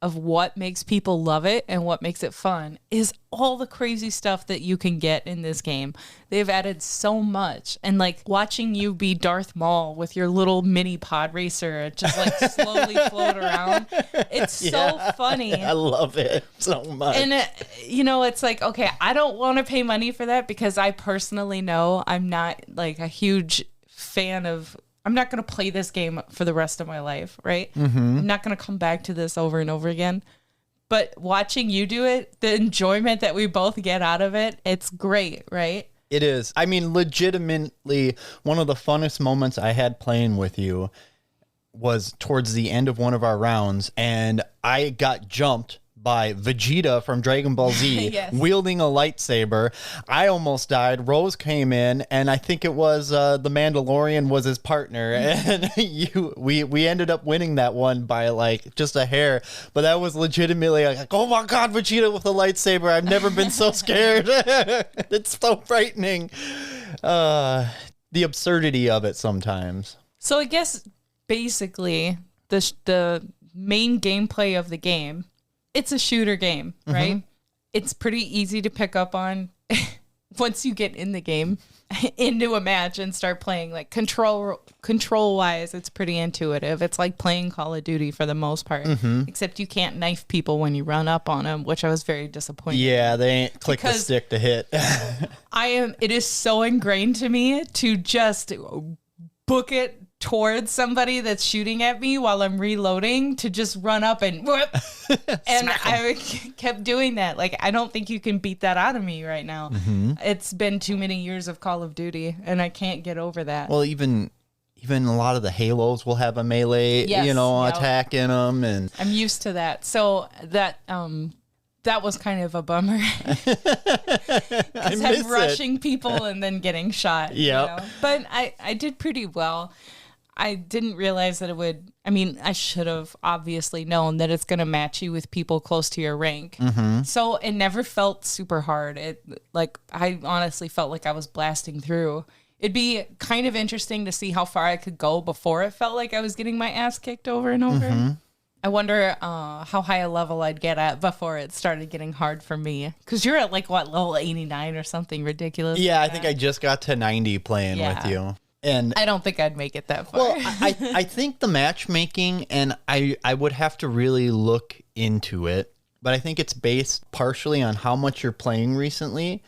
of what makes people love it and what makes it fun is all the crazy stuff that you can get in this game. They've added so much. And like watching you be Darth Maul with your little mini pod racer just like slowly float around. It's so funny. I love it so much. And it's like, okay, I don't want to pay money for that because I personally know I'm not like a huge fan of, I'm not going to play this game for the rest of my life, right? Mm-hmm. I'm not going to come back to this over and over again. But watching you do it, the enjoyment that we both get out of it, it's great, right? It is. I mean, legitimately, one of the funnest moments I had playing with you was towards the end of one of our rounds, and I got jumped by Vegeta from Dragon Ball Z yes. wielding a lightsaber. I almost died. Rose came in, and I think it was the Mandalorian was his partner, and we ended up winning that one by like just a hair. But that was legitimately like, oh my god, Vegeta with a lightsaber! I've never been so scared. It's so frightening. The absurdity of it sometimes. So I guess basically the main gameplay of the game. It's a shooter game, right? Mm-hmm. It's pretty easy to pick up on. once you get in the game, into a match and start playing, like control wise, it's pretty intuitive. It's like playing Call of Duty for the most part, except you can't knife people when you run up on them, which I was very disappointed. Yeah, they ain't click the stick to hit. It is so ingrained to me to just book it towards somebody that's shooting at me while I'm reloading, to just run up and whoop. And I kept doing that. Like, I don't think you can beat that out of me right now. It's been too many years of Call of Duty, and I can't get over that. Well, even a lot of the Halos will have a melee, attack in them, and I'm used to that. So that was kind of a bummer. Because I'm rushing people and then getting shot. Yeah. But I did pretty well. I didn't realize that it would. I mean, I should have obviously known that it's going to match you with people close to your rank. So it never felt super hard. I honestly felt like I was blasting through. It'd be kind of interesting to see how far I could go before it felt like I was getting my ass kicked over and over. I wonder how high a level I'd get at before it started getting hard for me. Because you're at level 89 or something ridiculous. Yeah, I think I just got to 90 playing with you. And I don't think I'd make it that far. Well, I think the matchmaking, and I would have to really look into it, but I think it's based partially on how much you're playing recently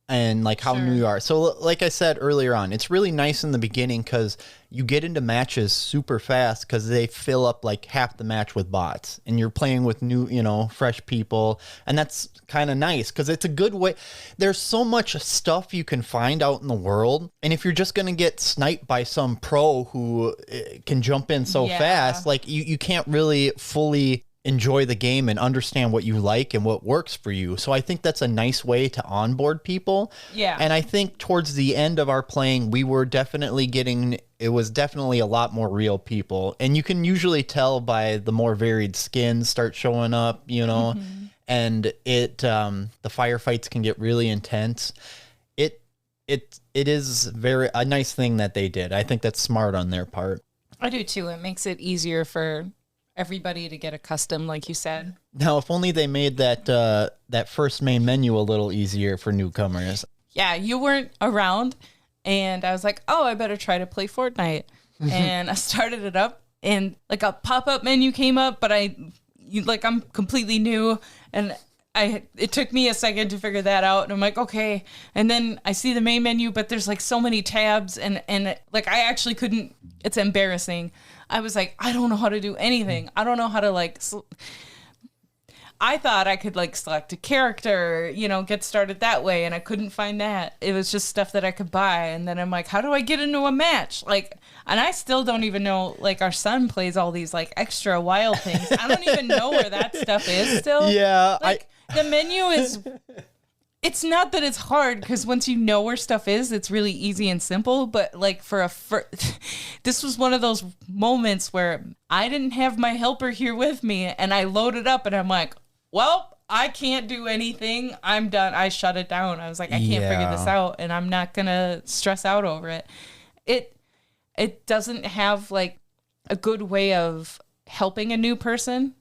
and like how new you are. So like I said earlier on, it's really nice in the beginning because you get into matches super fast because they fill up like half the match with bots and you're playing with new, fresh people. And that's kind of nice because it's a good way. There's so much stuff you can find out in the world. And if you're just going to get sniped by some pro who can jump in so fast, like you can't really fully enjoy the game and understand what you like and what works for you. So I think that's a nice way to onboard people. Yeah. And I think towards the end of our playing, we were definitely it was definitely a lot more real people. And you can usually tell by the more varied skins start showing up, and the firefights can get really intense. It is a nice thing that they did. I think that's smart on their part. I do too. It makes it easier for everybody to get accustomed, like you said. Now, if only they made that first main menu a little easier for newcomers. Yeah, you weren't around, and I was like, oh, I better try to play Fortnite. And I started it up, and like a pop-up menu came up, but I'm completely new, and it took me a second to figure that out, and I'm like, okay. And then I see the main menu, but there's like so many tabs, and like I actually couldn't. It's embarrassing. I was like, I don't know how to do anything. I don't know how to I thought I could select a character, get started that way, and I couldn't find that. It was just stuff that I could buy, and then I'm like, how do I get into a match? And I still don't even know. Our son plays all these extra wild things. I don't even know where that stuff is still. Yeah, the menu is. It's not that it's hard, because once you know where stuff is, it's really easy and simple. But this was one of those moments where I didn't have my helper here with me, and I loaded up, and I'm like, well, I can't do anything. I'm done. I shut it down. I was like, I can't figure this out, and I'm not gonna stress out over it. It doesn't have a good way of helping a new person.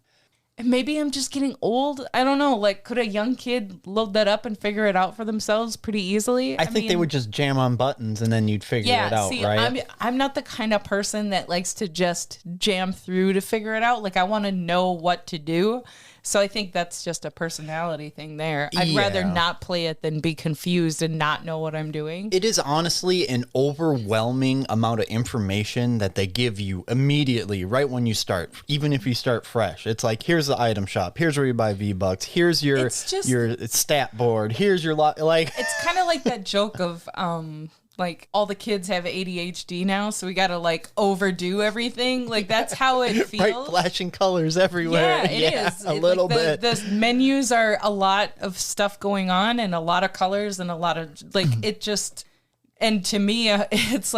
And maybe I'm just getting old. I don't know. Could a young kid load that up and figure it out for themselves pretty easily? I think they would just jam on buttons and then you'd figure it out, right? I'm not the kind of person that likes to just jam through to figure it out. I want to know what to do. So I think that's just a personality thing there. I'd rather not play it than be confused and not know what I'm doing. It is honestly an overwhelming amount of information that they give you immediately right when you start, even if you start fresh. It's like, here's the item shop. Here's where you buy V-Bucks. Here's your stat board. Here's your lot. It's kind of like that joke of all the kids have ADHD now, so we gotta overdo everything. That's how it feels. Bright flashing colors everywhere. Yeah, it is. A little bit. The menus are a lot of stuff going on and a lot of colors and a lot of it just. And to me, it's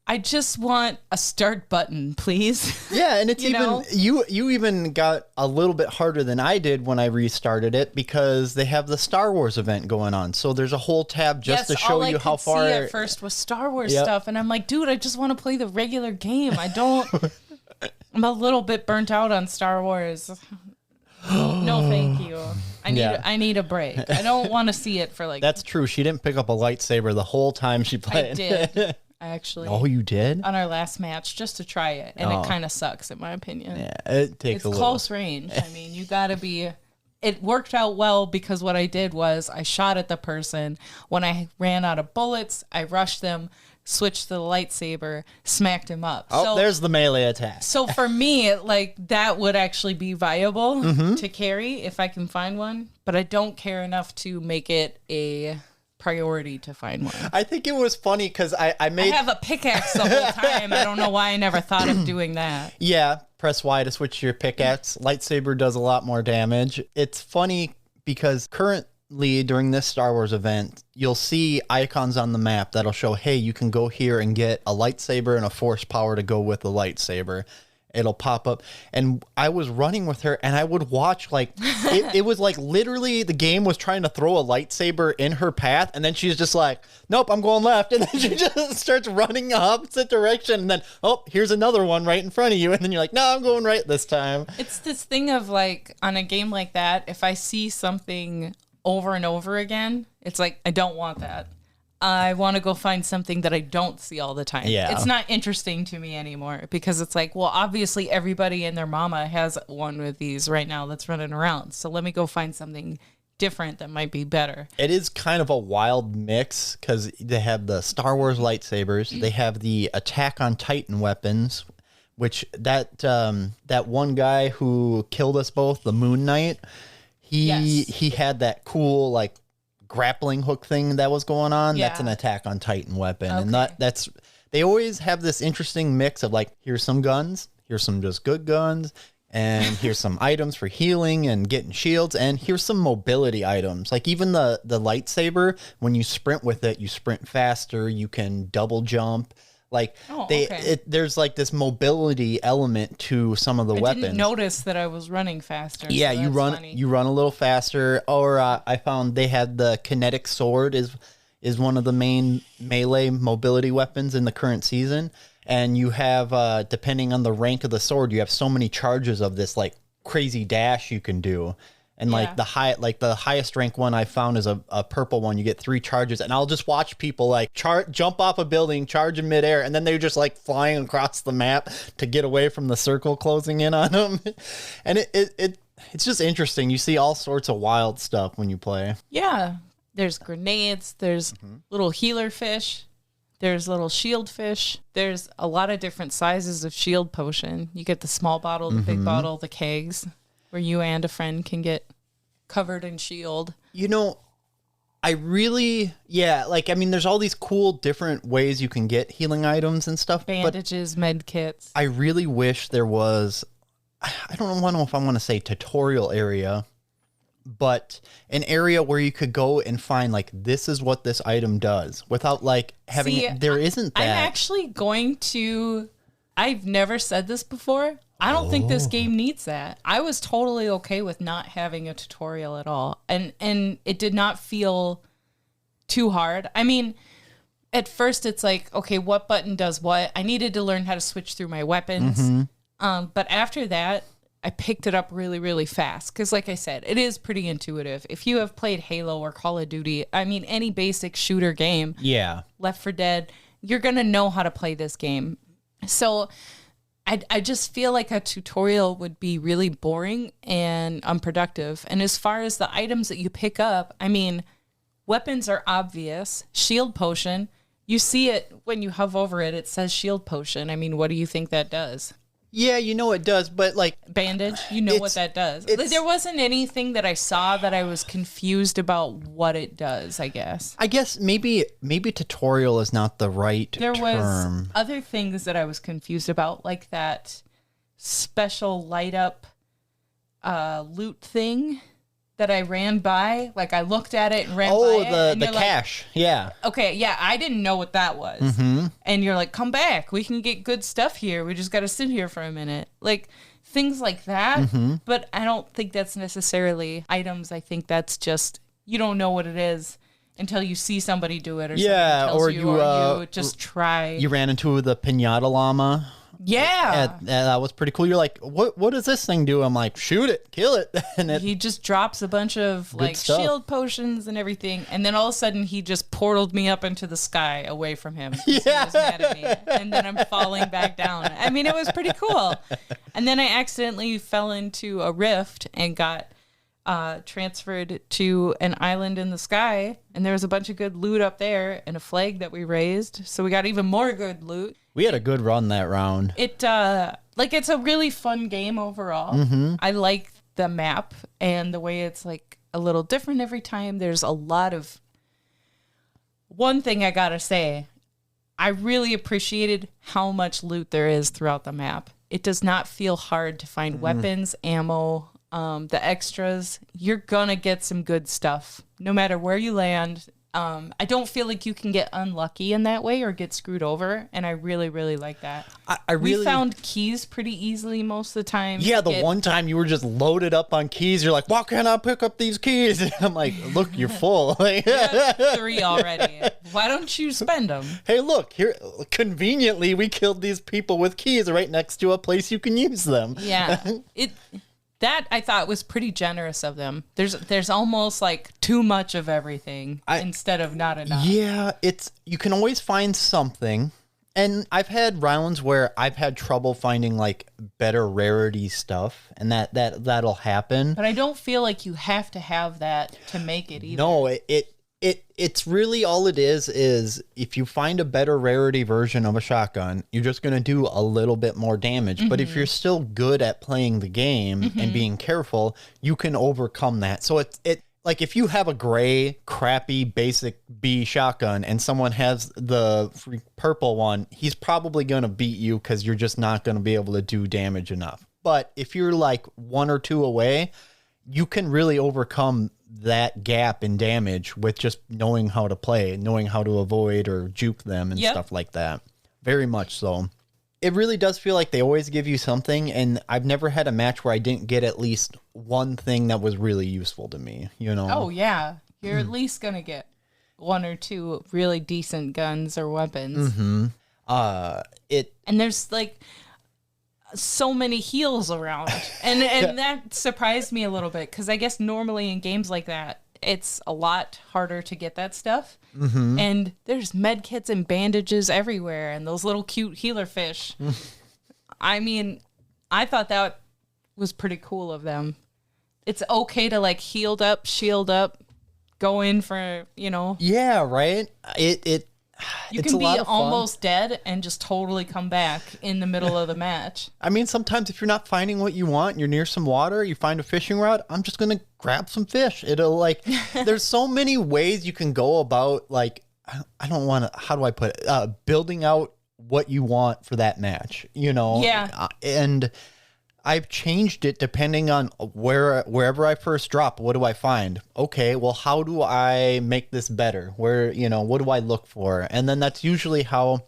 I just want a start button, please. Yeah, and it's you even got a little bit harder than I did when I restarted it because they have the Star Wars event going on. So there's a whole tab just to show you how far. All I could see at first was Star Wars stuff, and I'm like, dude, I just want to play the regular game. I don't. I'm a little bit burnt out on Star Wars. No, thank you. Yeah. I need a break. I don't want to see it for like. That's true. She didn't pick up a lightsaber the whole time she played. I did. Actually. Oh, you did? On our last match, just to try it, and it kind of sucks in my opinion. Yeah, it takes it's a little. close range. I mean, you got to be. It worked out well because what I did was I shot at the person. When I ran out of bullets, I rushed them, switched to the lightsaber, smacked him up. Oh, so, there's the melee attack. So for me, like that would actually be viable to carry if I can find one, but I don't care enough to make it a priority to find one. I think it was funny because I I made. have a pickaxe the whole time. I don't know why I never thought of doing that. Yeah, press Y to switch to your pickaxe. Lightsaber does a lot more damage. It's funny because currently during this Star Wars event, you'll see icons on the map that'll show, hey, you can go here and get a lightsaber and a force power to go with the lightsaber. It'll pop up. And I was running with her and I would watch like, it was like literally the game was trying to throw a lightsaber in her path. And then she's just like, nope, I'm going left. And then she just starts running opposite direction. And then, oh, here's another one right in front of you. And then you're like, no, I'm going right this time. It's this thing of like on a game like that, if I see something over and over again, it's like, I don't want that. I want to go find something that I don't see all the time. Yeah. It's not interesting to me anymore because it's like, well, obviously everybody and their mama has one of these right now that's running around. So let me go find something different that might be better. It is kind of a wild mix because they have the Star Wars lightsabers. They have the Attack on Titan weapons, which that one guy who killed us both, the Moon Knight, he had that cool like grappling hook thing that was going on. Yeah. That's an Attack on Titan weapon. Okay. And that's they always have this interesting mix of like, here's some guns, here's some just good guns, and here's some items for healing and getting shields, and here's some mobility items. Like even the lightsaber, when you sprint with it, you sprint faster, you can double jump. Like there's like this mobility element to some of the weapons. I didn't notice that I was running faster. Yeah, so you run a little faster. Or I found they had the kinetic sword is one of the main melee mobility weapons in the current season. And you have depending on the rank of the sword, you have so many charges of this like crazy dash you can do. And like the highest rank one I found is a purple one. You get 3 charges, and I'll just watch people like jump off a building, charge in midair, and then they're just like flying across the map to get away from the circle closing in on them. And it's just interesting. You see all sorts of wild stuff when you play. Yeah, there's grenades. There's little healer fish. There's little shield fish. There's a lot of different sizes of shield potion. You get the small bottle, the big bottle, the kegs, where you and a friend can get covered in shield. You know, I mean, there's all these cool different ways you can get healing items and stuff. Bandages, med kits. I really wish there was, I don't know if I want to say tutorial area, but an area where you could go and find like, this is what this item does without like having, there isn't that. I'm actually going to, I've never said this before. I don't think this game needs that. I was totally okay with not having a tutorial at all. And it did not feel too hard. I mean, at first it's like, okay, what button does what? I needed to learn how to switch through my weapons. But after that, I picked it up really, really fast. Because like I said, it is pretty intuitive. If you have played Halo or Call of Duty, I mean, any basic shooter game, Left 4 Dead, you're going to know how to play this game. So I just feel like a tutorial would be really boring and unproductive. And as far as the items that you pick up, I mean, weapons are obvious. Shield potion, you see it when you hover over it, it says shield potion. I mean, what do you think that does? Yeah, you know it does, but like... Bandage, you know what that does. There wasn't anything that I saw that I was confused about what it does, I guess. I guess maybe tutorial is not the right term. There was other things that I was confused about, like that special light up loot thing that I ran by. Like I looked at it and ran by it. Oh, the cache. Yeah. Okay, yeah, I didn't know what that was. And you're like, come back. We can get good stuff here. We just got to sit here for a minute. Like things like that. But I don't think that's necessarily items. I think that's just, you don't know what it is until you see somebody do it or somebody tells you, or you just try. You ran into the Pinata Llama Yeah. And that was pretty cool. You're like, what does this thing do? I'm like, shoot it, kill it. And He just drops a bunch of like stuff. shield potions and everything. And then all of a sudden he just portaled me up into the sky away from him. 'Cause he was mad at me. And then I'm falling back down. I mean, it was pretty cool. And then I accidentally fell into a rift and got transferred to an island in the sky, and there was a bunch of good loot up there and a flag that we raised, so we got even more good loot. we had a good run that round. It's a really fun game overall. I like the map and the way it's like a little different every time. There's a lot of one thing I gotta say, I really appreciated how much loot there is throughout the map. It does not feel hard to find weapons, ammo, the extras. You're gonna get some good stuff no matter where you land. I don't feel like you can get unlucky in that way or get screwed over, and I really, really like that. We found keys pretty easily most of the time. Yeah, one time you were just loaded up on keys. You're like, why can't I pick up these keys? And I'm like, look, you're full. You have 3 already. Why don't you spend them? Hey, look, here, conveniently, we killed these people with keys right next to a place you can use them. Yeah. That I thought was pretty generous of them. There's almost like too much of everything instead of not enough. Yeah, you can always find something. And I've had rounds where I've had trouble finding like better rarity stuff, and that'll happen. But I don't feel like you have to have that to make it either. No, it's really all it is if you find a better rarity version of a shotgun, you're just going to do a little bit more damage. But if you're still good at playing the game and being careful, you can overcome that. So it like if you have a gray, crappy, basic B shotgun and someone has the purple one, he's probably going to beat you because you're just not going to be able to do damage enough. But if you're like 1 or 2 away, you can really overcome that gap in damage with just knowing how to play, knowing how to avoid or juke them and stuff like that. Very much so. It really does feel like they always give you something, and I've never had a match where I didn't get at least one thing that was really useful to me, you know? Oh, yeah. You're at least going to get 1 or 2 really decent guns or weapons. And there's like so many heals around, and that surprised me a little bit, because I guess normally in games like that it's a lot harder to get that stuff. And there's med kits and bandages everywhere, and those little cute healer fish. I mean, I thought that was pretty cool of them. It's okay to like healed up, shield up, go in for, Yeah, right. You It's can a be lot of fun. almost dead and just totally come back in the middle of the match. I mean, sometimes if you're not finding what you want, you're near some water, you find a fishing rod, I'm just going to grab some fish. It'll like, there's so many ways you can go about, like, I don't want to, how do I put it? Building out what you want for that match, Yeah. And I've changed it depending on wherever I first drop. What do I find? Okay, well, how do I make this better? What do I look for? And then that's usually how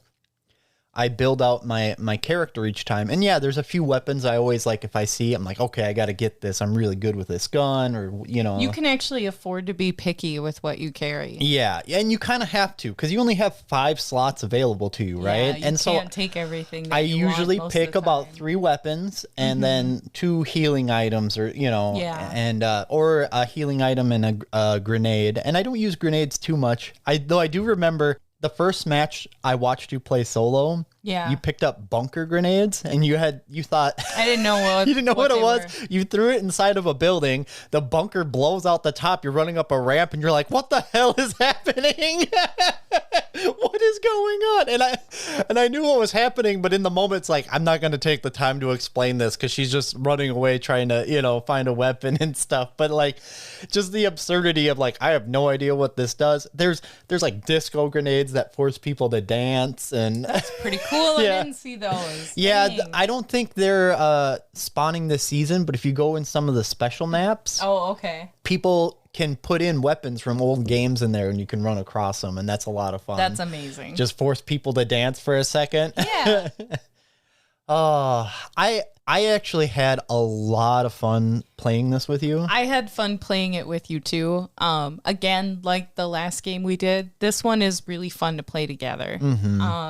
I build out my character each time. And yeah, there's a few weapons I always like. If I see, I'm like, okay, I got to get this. I'm really good with this gun, or You can actually afford to be picky with what you carry. Yeah, and you kind of have to, because you only have 5 slots available to you, right? Yeah, you can't take everything. That I you usually want most pick of the about time. 3 weapons and then 2 healing items, or and or a healing item and a grenade. And I don't use grenades too much. Though I do remember the first match I watched you play solo. Yeah. You picked up bunker grenades, and you thought I didn't know what you didn't know what it was. were. You threw it inside of a building. The bunker blows out the top. You're running up a ramp, and you're like, "What the hell is happening? What is going on?" And I knew what was happening, but in the moment, it's like, I'm not going to take the time to explain this, because she's just running away trying to find a weapon and stuff. But like, just the absurdity of like, I have no idea what this does. There's like disco grenades that force people to dance, and That's pretty cool. Yeah. I didn't see those. yeah, Dang. I don't think they're spawning this season, but if you go in some of the special maps, Oh, okay. people can put in weapons from old games in there, and you can run across them, and that's a lot of fun. That's amazing. Just force people to dance for a second. Yeah. Oh, I actually had a lot of fun playing this with you. I had fun playing it with you too. Again, like the last game we did, this one is really fun to play together.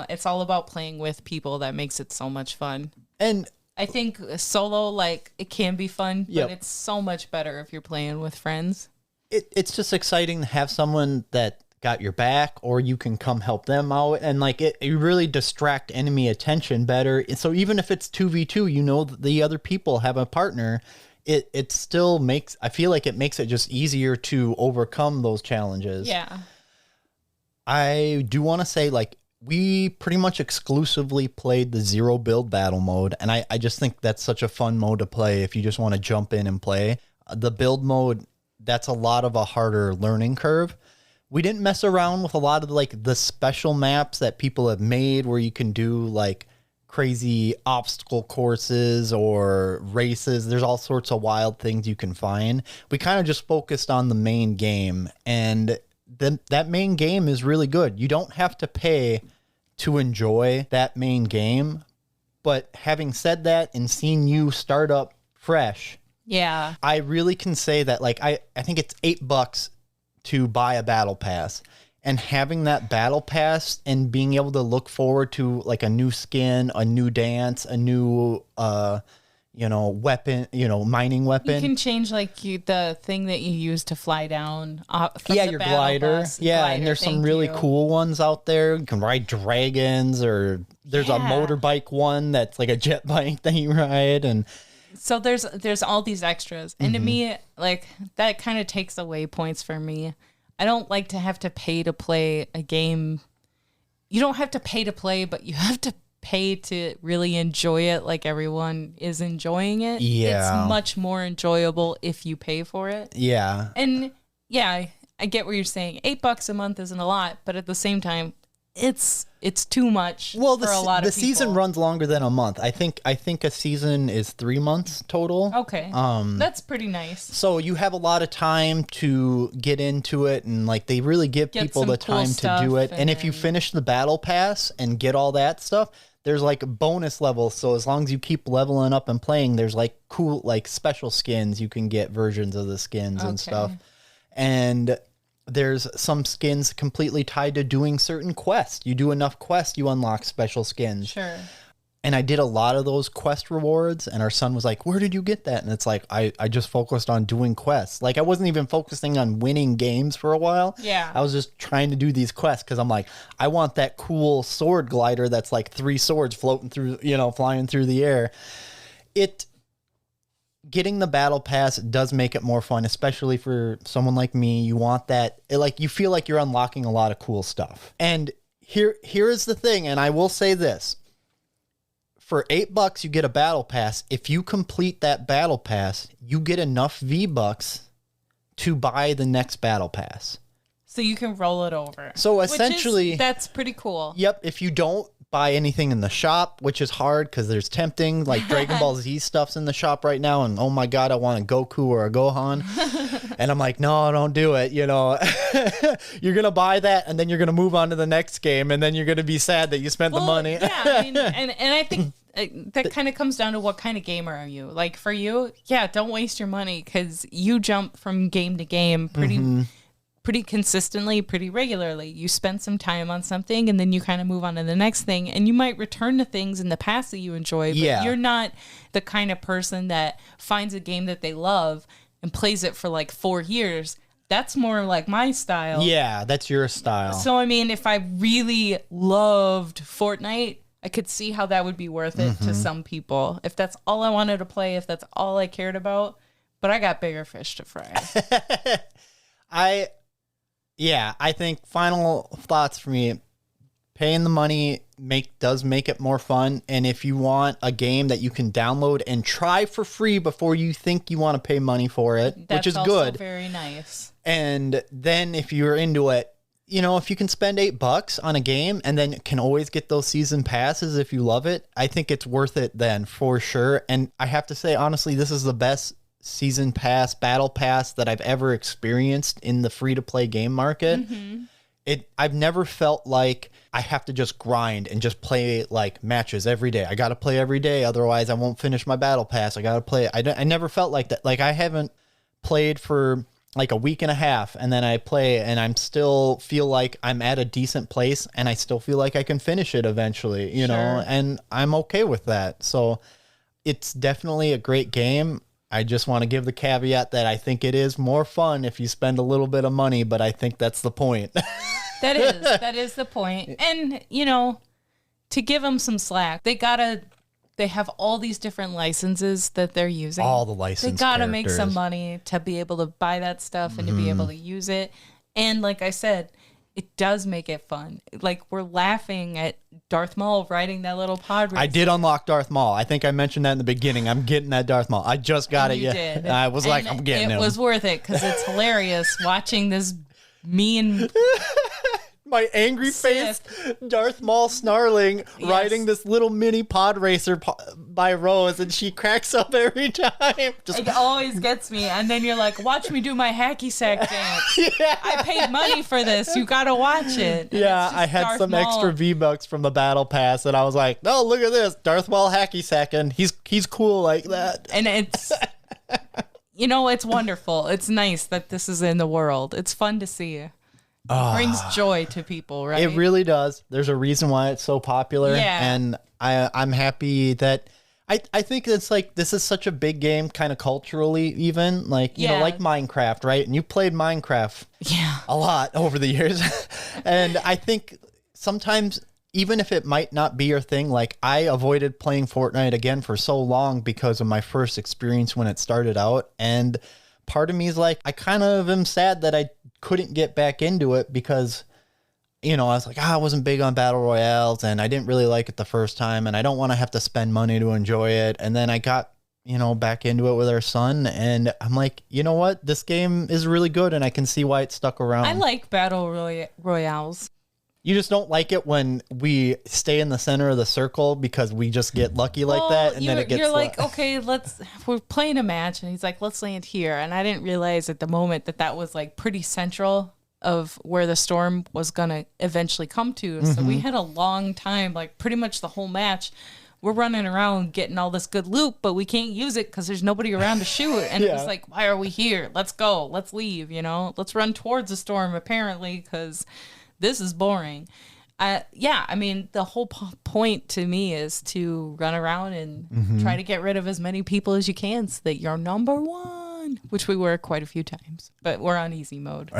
It's all about playing with people that makes it so much fun. And I think solo, like, it can be fun, Yep. but it's so much better if you're playing with friends. it's just exciting to have someone that got your back, or you can come help them out, and like it really distract enemy attention better. And so even if it's 2v2, you know that the other people have a partner, it still makes, I feel like it makes it just easier to overcome those challenges. Yeah. I do want to say, like, we pretty much exclusively played the zero build battle mode, and I just think that's such a fun mode to play if you just want to jump in and play. The build mode, that's a lot of a harder learning curve. We didn't mess around with a lot of like the special maps that people have made where you can do like crazy obstacle courses or races. There's all sorts of wild things you can find. We kind of just focused on the main game, and then that main game is really good. You don't have to pay to enjoy that main game. But having said that and seen you start up fresh, Yeah. I really can say that, like, I think it's $8 to buy a battle pass, and having that battle pass and being able to look forward to like a new skin, a new dance, a new, weapon, mining weapon. You can change like the thing that you use to fly down. From Yeah, the your battle glider. bus. Yeah, Glider, and there's some thank really you. cool ones out there. You can ride dragons, or there's a Yeah. motorbike one that's like a jet bike that you ride, and So there's all these extras, and to me, like, that kind of takes away points for me. I don't like to have to pay to play a game. You don't have to pay to play, but you have to pay to really enjoy it like everyone is enjoying it. Yeah. It's much more enjoyable if you pay for it. yeah. And yeah, I get what you're saying. $8 a month isn't a lot, but at the same time, it's too much Well, for a lot the of people. season runs longer than a month. I think a season is 3 months total. Okay. That's pretty nice. So you have a lot of time to get into it, and like they really give Get people some the cool time to stuff, do it. And if you and- finish the battle pass and get all that stuff, there's like bonus levels. So as long as you keep leveling up and playing, there's like cool, like special skins. You can get versions of the skins and stuff. And there's some skins completely tied to doing certain quests. You do enough quests, you unlock special skins. Sure. And I did a lot of those quest rewards, and our son was like, where did you get that? And it's like, I just focused on doing quests. Like, I wasn't even focusing on winning games for a while. Yeah. I was just trying to do these quests because I'm like, I want that cool sword glider that's like 3 swords floating through, flying through the air. Getting the battle pass does make it more fun, especially for someone like me. You want that, you feel like you're unlocking a lot of cool stuff. And here is the thing, and I will say this. For $8, you get a battle pass. If you complete that battle pass, you get enough V-Bucks to buy the next battle pass. So you can roll it over. So essentially, that's pretty cool. Yep. If you don't buy anything in the shop, which is hard because there's tempting, like Dragon Ball Z stuff's in the shop right now, and oh my god, I want a Goku or a Gohan, and I'm like, no, don't do it. You're gonna buy that, and then you're gonna move on to the next game, and then you're gonna be sad that you spent the money. Yeah, I mean, and I think that kind of comes down to what kind of gamer are you? Like for you, yeah, don't waste your money because you jump from game to game pretty consistently, pretty regularly. You spend some time on something and then you kind of move on to the next thing, and you might return to things in the past that you enjoy, but you're not the kind of person that finds a game that they love and plays it for like 4 years. That's more like my style. Yeah, that's your style. So, I mean, if I really loved Fortnite, I could see how that would be worth it to some people. If that's all I wanted to play, if that's all I cared about, but I got bigger fish to fry. I think final thoughts for me, paying the money does make it more fun. And if you want a game that you can download and try for free before you think you want to pay money for it, which is also good. Very nice. And then if you're into it, if you can spend $8 on a game and then can always get those season passes if you love it, I think it's worth it then for sure. And I have to say, honestly, this is the best season pass, battle pass that I've ever experienced in the free-to-play game market. I've never felt like I have to just grind and just play like matches every day. I got to play every day. Otherwise I won't finish my battle pass. I got to play. I never felt like that. Like I haven't played for like a week and a half and then I play and I'm still feel like I'm at a decent place and I still feel like I can finish it eventually, you know, and I'm okay with that. So it's definitely a great game. I just want to give the caveat that I think it is more fun if you spend a little bit of money, but I think that's the point. That is the point. And, you know, to give them some slack, they have all these different licenses that they're using. All the licenses. They got to make some money to be able to buy that stuff and to be able to use it. And like I said, it does make it fun. Like we're laughing at Darth Maul riding that little pod racer. I did unlock Darth Maul. I think I mentioned that in the beginning. I'm getting that Darth Maul. I just got it. You did. I was like, I'm getting it. It was worth it because it's hilarious watching this mean... My angry face, Darth Maul snarling, riding this little mini pod racer by Rose, and she cracks up every time. It always gets me. And then you're like, watch me do my hacky sack dance. Yeah. I paid money for this. You got to watch it. And yeah, I had Darth some Maul. extra V-Bucks from the Battle Pass, and I was like, oh, look at this. Darth Maul hacky sacking. He's cool like that. And it's... You know, it's wonderful. It's nice that this is in the world. It's fun to see. Brings joy to people, right? It really does. There's a reason why it's so popular. Yeah. And I'm happy that I think it's like this is such a big game kind of culturally even. Like, you know, like Minecraft, right? And you played Minecraft a lot over the years. And I think sometimes even if it might not be your thing, like I avoided playing Fortnite again for so long because of my first experience when it started out. And part of me is like, I kind of am sad that I couldn't get back into it because, you know, I was like, I wasn't big on Battle Royales and I didn't really like it the first time and I don't want to have to spend money to enjoy it. And then I got, you know, back into it with our son and I'm like, you know what? This game is really good and I can see why it stuck around. I like Battle Royales. You just don't like it when we stay in the center of the circle because we just get lucky like that, and then it gets. You're like, okay, we're playing a match, and he's like, let's land here, and I didn't realize at the moment that was like pretty central of where the storm was gonna eventually come to. So we had a long time, like pretty much the whole match. We're running around getting all this good loot, but we can't use it because there's nobody around to shoot. And it was like, why are we here? Let's go. Let's leave. You know, let's run towards the storm. Apparently, because this is boring. I mean, the whole point to me is to run around and try to get rid of as many people as you can so that you're number one, which we were quite a few times, but we're on easy mode.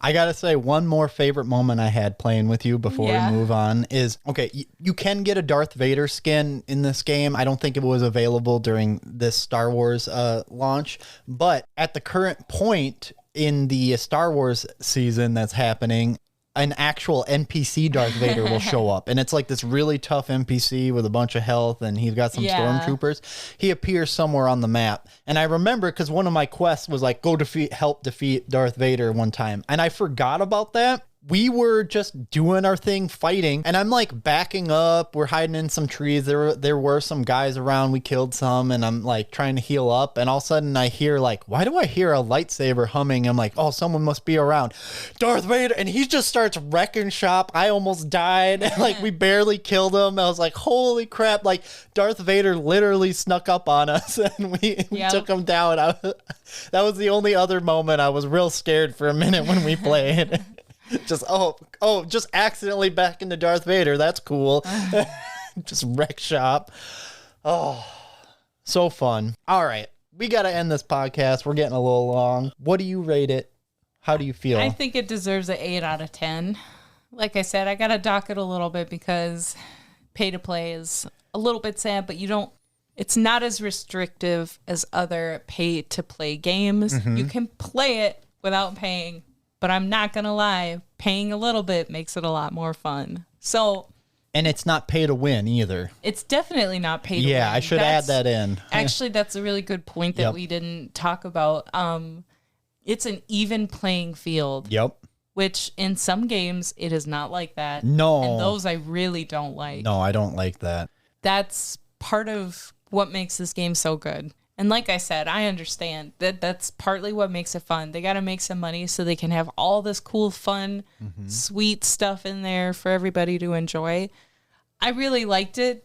I got to say, one more favorite moment I had playing with you before we move on is, okay, you can get a Darth Vader skin in this game. I don't think it was available during this Star Wars launch, but at the current point in the Star Wars season that's happening, an actual NPC Darth Vader will show up. And it's like this really tough NPC with a bunch of health and he's got some stormtroopers. He appears somewhere on the map. And I remember because one of my quests was like, help defeat Darth Vader one time. And I forgot about that. We were just doing our thing fighting and I'm like backing up. We're hiding in some trees. There were some guys around. We killed some and I'm like trying to heal up. And all of a sudden I hear like, why do I hear a lightsaber humming? I'm like, oh, someone must be around. Darth Vader. And he just starts wrecking shop. I almost died. Like we barely killed him. I was like, holy crap. Like Darth Vader literally snuck up on us and we took him down. That was the only other moment I was real scared for a minute when we played. Just just accidentally back into Darth Vader. That's cool. Just wreck shop. Oh, so fun. All right, we got to end this podcast. We're getting a little long. What do you rate it? How do you feel? I think it deserves an 8 out of 10. Like I said, I got to dock it a little bit because pay to play is a little bit sad, but it's not as restrictive as other pay to play games. You can play it without paying. But I'm not going to lie, paying a little bit makes it a lot more fun. So, and it's not pay to win either. It's definitely not pay to win. Yeah, I should add that in. Actually, that's a really good point that we didn't talk about. It's an even playing field. Yep. Which in some games, it is not like that. No. And those I really don't like. No, I don't like that. That's part of what makes this game so good. And like I said, I understand that that's partly what makes it fun. They got to make some money so they can have all this cool, fun, sweet stuff in there for everybody to enjoy. I really liked it.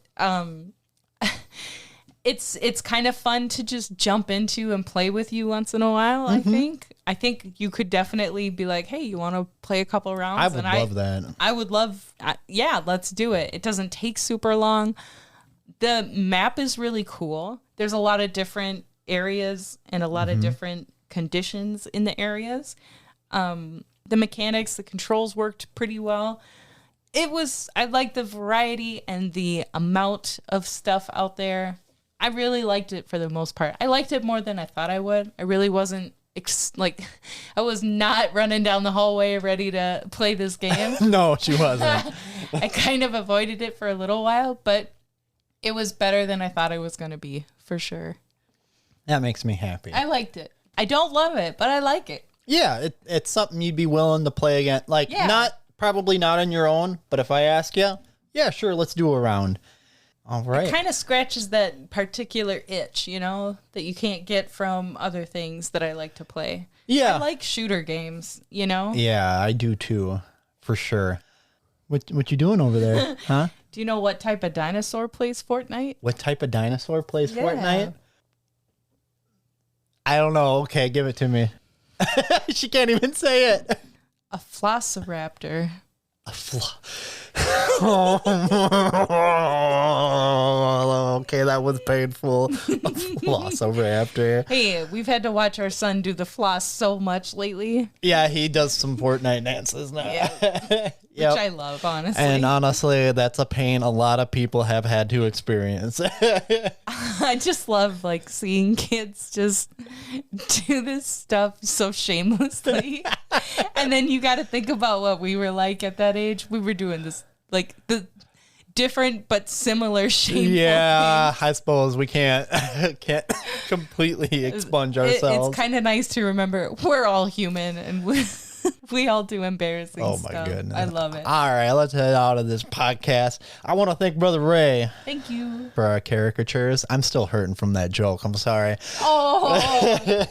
It's kind of fun to just jump into and play with you once in a while, I think. I think you could definitely be like, hey, you want to play a couple rounds? I would love that. I would love, yeah, let's do it. It doesn't take super long. The map is really cool. There's a lot of different areas and a lot of different conditions in the areas. The mechanics, the controls worked pretty well. I like the variety and the amount of stuff out there. I really liked it for the most part. I liked it more than I thought I would. I really wasn't I was not running down the hallway ready to play this game. No, she wasn't. I kind of avoided it for a little while, but it was better than I thought it was going to be, for sure. That makes me happy. I liked it. I don't love it, but I like it. Yeah, it's something you'd be willing to play again. Like, probably not on your own, but if I ask you, yeah, sure, let's do a round. All right. It kind of scratches that particular itch, that you can't get from other things that I like to play. Yeah. I like shooter games, Yeah, I do too, for sure. What you doing over there, huh? Do you know what type of dinosaur plays Fortnite? What type of dinosaur plays Fortnite? I don't know. Okay, give it to me. She can't even say it. A Velociraptor. Okay, that was painful. Velociraptor. Hey, we've had to watch our son do the floss so much lately. Yeah, he does some Fortnite dances now. Yeah. Yep. Which I love, honestly. And honestly, that's a pain a lot of people have had to experience. I just love seeing kids just do this stuff so shamelessly. And then you got to think about what we were like at that age. We were doing this the different but similar shameful things. I suppose we can't completely expunge ourselves. It's kind of nice to remember we're all human and we all do embarrassing stuff. Oh my goodness. I love it. All right, let's head out of this podcast. I want to thank Brother Ray. Thank you. For our caricatures. I'm still hurting from that joke. I'm sorry. Oh.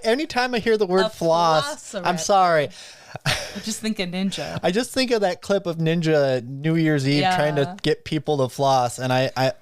Anytime I hear the word floss, I'm sorry. I just think of Ninja. I just think of that clip of Ninja New Year's Eve trying to get people to floss, and I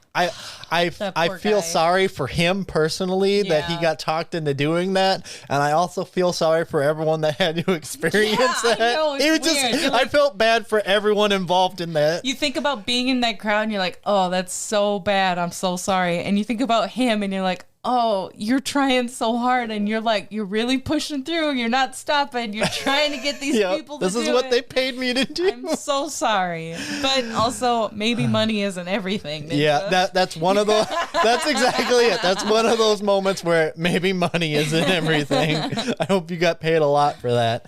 feel sorry for him personally that he got talked into doing that, and I also feel sorry for everyone that had to experience that. I know, it's weird. I felt bad for everyone involved in that. You think about being in that crowd, and you're like, "Oh, that's so bad. I'm so sorry." And you think about him, and you're like, oh, you're trying so hard, and you're really pushing through. You're not stopping. You're trying to get these people to do it. This is what they paid me to do. I'm so sorry. But also, maybe money isn't everything. Ninja. Yeah, that's one of those. That's exactly it. That's one of those moments where maybe money isn't everything. I hope you got paid a lot for that.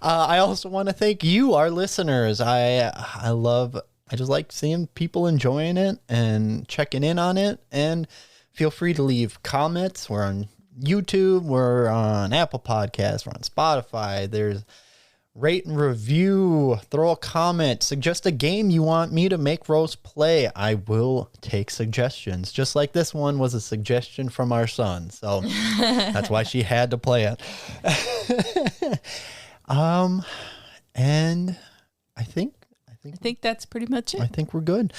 I also want to thank you, our listeners. I just like seeing people enjoying it and checking in on it. And feel free to leave comments. We're on YouTube. We're on Apple Podcasts. We're on Spotify. There's rate and review. Throw a comment. Suggest a game you want me to make Rose play. I will take suggestions. Just like this one was a suggestion from our son. So that's why she had to play it. And I think that's pretty much it. I think we're good.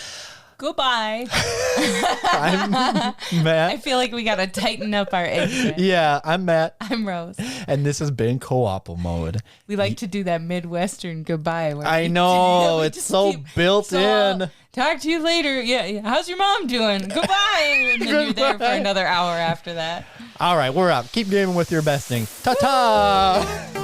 Goodbye. I'm Matt. I feel like we got to tighten up our exit. Yeah, I'm Matt. I'm Rose. And this has been Co-ople Mode. We like to do that Midwestern goodbye. I know. It's so built in. Talk to you later. Yeah. How's your mom doing? Goodbye. And then you're there for another hour after that. All right, we're out. Keep gaming with your besting. Ta-ta.